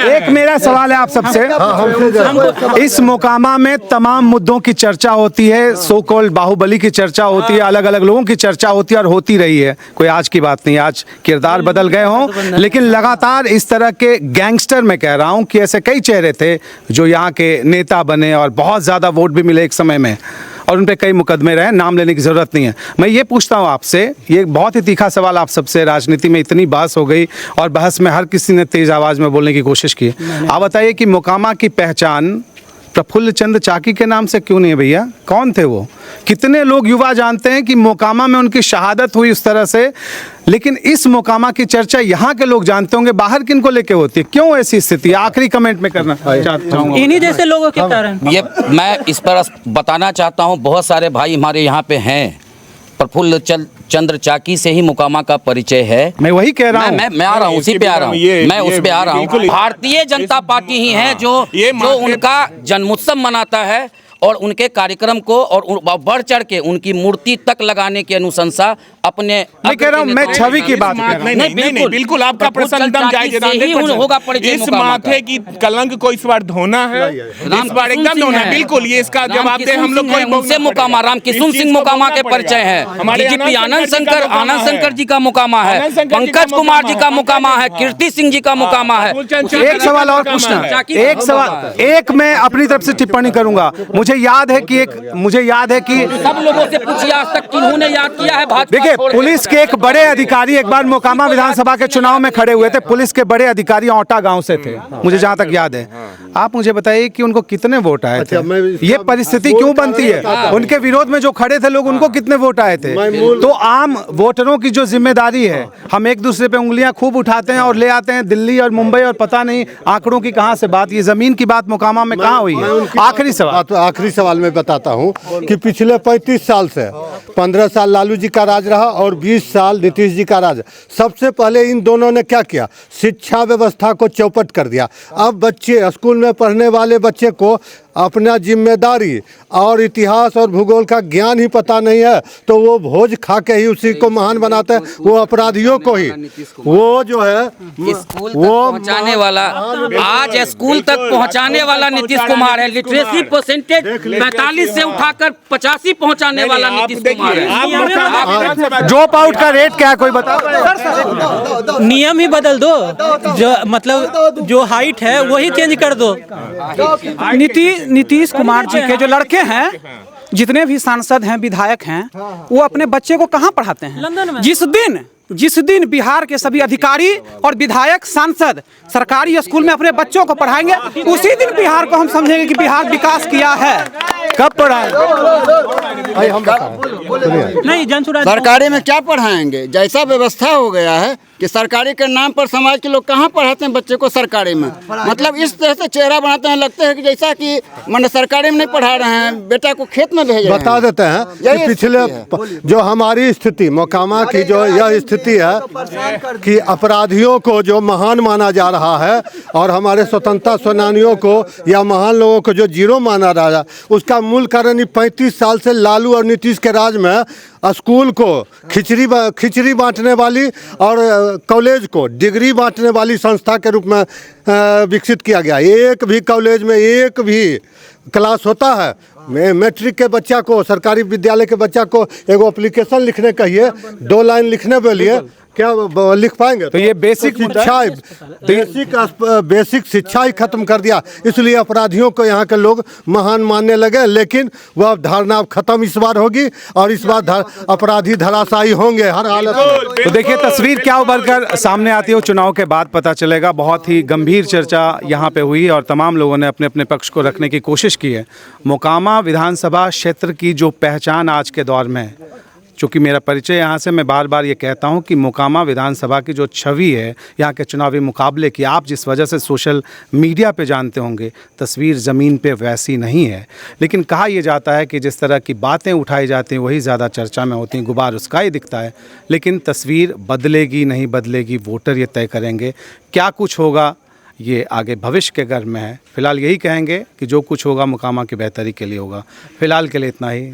एक मेरा सवाल है आप सबसे। इस मोकामा में तमाम मुद्दों की चर्चा होती है, सो कॉल्ड बाहुबली की चर्चा होती है, अलग अलग लोगों की चर्चा होती है और होती रही है, कोई आज की बात नहीं, आज किरदार बदल गए हों, लेकिन लगातार इस तरह के गैंगस्टर, मैं कह रहा हूं कि ऐसे कई चेहरे थे जो यहाँ के नेता बने और बहुत ज़्यादा वोट भी मिले एक समय में, और उन पे कई मुकदमे रहे, नाम लेने की ज़रूरत नहीं है। मैं ये पूछता हूँ आपसे, ये बहुत ही तीखा सवाल आप सबसे, राजनीति में इतनी बहस हो गई और बहस में हर किसी ने तेज़ आवाज़ में बोलने की कोशिश की, आप बताइए कि मोकामा की पहचान प्रफुल्ल चंद चाकी के नाम से क्यों नहीं है भैया? कौन थे वो? कितने लोग युवा जानते हैं कि मोकामा में उनकी शहादत हुई उस तरह से, लेकिन इस मोकामा की चर्चा यहाँ के लोग जानते होंगे, बाहर किनको लेके होती है? क्यों ऐसी स्थिति? आखिरी कमेंट में करना चाहूँगा। इन्हीं जैसे लोगों के कारण। ये मैं इस पर बताना चाहता हूँ, बहुत सारे भाई हमारे यहाँ पे हैं, प्रफुल्ल चंद्र चाकी से ही मोकामा का परिचय है। मैं वही कह रहा हूँ, मैं आ रहा हूँ, उसी पे आ रहा हूँ, मैं उस पे आ रहा हूँ। भारतीय जनता पार्टी ही है जो उनका जन्मोत्सव मनाता है और उनके कार्यक्रम को और बढ़ चढ़ के उनकी मूर्ति तक लगाने की अनुशंसा अपने, मैं कह रहा हूँ, मैं छवि की बात कर रहा हूँ। नहीं, बिल्कुल आपका प्रश्न एकदम जायज है। होगा परिचय इस माथे की कलंक को इस बार धोना है, इस बार एकदम धोना है, बिल्कुल ये इसका जवाब दे हम लोग। उनसे मोकामा राम किशुन सिंह मोकामा के परिचय है, डीजीपी आनंद शंकर जी का मोकामा है, पंकज कुमार जी का मोकामा है, कीर्ति सिंह जी का मोकामा है। एक सवाल और पूछना, एक सवाल, एक मैं अपनी तरफ से टिप्पणी करूंगा। मुझे याद है कि सब लोगों से पूछिए आज तक किन्होंने याद किया है भाजपा? देखिए, पुलिस के एक बड़े अधिकारी एक बार मोकामा विधानसभा के चुनाव में खड़े हुए थे, पुलिस के बड़े अधिकारी औटा गांव से थे, मुझे जहां तक याद है। आप मुझे बताइए कि उनको कितने वोट आए थे? ये परिस्थिति क्यों बनती है? उनके विरोध में जो खड़े थे लोग, उनको कितने वोट आए थे? तो आम वोटरों की जो जिम्मेदारी है, हम एक दूसरे पे उंगलियां खूब उठाते हैं और ले आते हैं दिल्ली और मुंबई और पता नहीं आंकड़ों की कहां से बात, ये जमीन की बात मोकामा में कहां हुई है? आखिरी सवाल मैं बताता हूं कि पिछले 35 साल से 15 साल लालू जी का राज रहा और 20 साल नीतीश जी का राज। सबसे पहले इन दोनों ने क्या किया? शिक्षा व्यवस्था को चौपट कर दिया। अब बच्चे, स्कूल में पढ़ने वाले बच्चे को अपना जिम्मेदारी और इतिहास और भूगोल का ज्ञान ही पता नहीं है, तो वो भोज खा के ही उसी को महान बनाते हैं, वो अपराधियों को ही। वो जो है स्कूल तक पहुंचाने वाला, आज स्कूल तक पहुंचाने वाला नीतीश कुमार है। लिटरेसी परसेंटेज 45 से उठाकर 85 पहुंचाने वाला नीतीश कुमार है। ड्रॉप आउट का रेट क्या है, कोई बताओ? नियम ही बदल दो, जो मतलब जो हाइट है वही चेंज कर दो। नीतीश कुमार जी के जो लड़के हैं, जितने भी सांसद हैं, विधायक हैं, वो अपने बच्चे को कहाँ पढ़ाते हैं? लंदन में। जिस दिन बिहार के सभी अधिकारी और विधायक, सांसद सरकारी स्कूल में अपने बच्चों को पढ़ाएंगे, उसी दिन बिहार को हम समझेंगे कि बिहार विकास किया है। कब पढ़ाएं? नहीं जनसुराज सरकारी में क्या पढ़ाएंगे? जैसा व्यवस्था हो गया है कि सरकारी के नाम पर समाज के लोग कहाँ पढ़ाते हैं बच्चे को सरकारी में। मतलब इस तरह से चेहरा बनाते हैं, लगते हैं कि जैसा कि मैंने सरकारी में नहीं पढ़ा रहे हैं, बेटा को खेत में भेज रहे हैं। बता देते हैं कि पिछले जो हमारी स्थिति मोकामा की जो यह स्थिति है कि अपराधियों को जो महान माना जा रहा है और हमारे स्वतंत्रता सेनानियों को या महान लोगों को जो जीरो माना रहा है, उसका मूल कारण 35 साल से लालू और नीतीश के राज में स्कूल को खिचड़ी बांटने वाली और कॉलेज को डिग्री बांटने वाली संस्था के रूप में विकसित किया गया। एक भी कॉलेज में एक भी क्लास होता है। मैट्रिक के बच्चा को, सरकारी विद्यालय के बच्चा को एगो एप्लीकेशन लिखने कहिए, 2 लाइन लिखने के लिए क्या लिख पाएंगे? तो ये बेसिक बेसिक शिक्षा ही खत्म कर दिया। इसलिए अपराधियों को यहाँ के लोग महान मानने लगे, लेकिन वह धारणा खत्म इस बार होगी और इस बार अपराधी धराशायी होंगे हर हालत में। तो देखिए तस्वीर क्या उभर कर सामने आती है, चुनाव के बाद पता चलेगा। बहुत ही गंभीर चर्चा यहाँ पे हुई और तमाम लोगों ने अपने अपने पक्ष को रखने की कोशिश की है। मोकामा विधानसभा क्षेत्र की जो पहचान आज के दौर में है, चूँकि मेरा परिचय यहाँ से, मैं बार बार ये कहता हूँ कि मोकामा विधानसभा की जो छवि है यहाँ के चुनावी मुकाबले की, आप जिस वजह से सोशल मीडिया पे जानते होंगे, तस्वीर ज़मीन पे वैसी नहीं है। लेकिन कहा यह जाता है कि जिस तरह की बातें उठाई जाती हैं वही ज़्यादा चर्चा में होती हैं, गुबार उसका ही दिखता है। लेकिन तस्वीर बदलेगी नहीं बदलेगी, वोटर ये तय करेंगे। क्या कुछ होगा ये आगे भविष्य के घर में है। फिलहाल यही कहेंगे कि जो कुछ होगा मोकामा की बेहतरी के लिए होगा। फिलहाल के लिए इतना ही।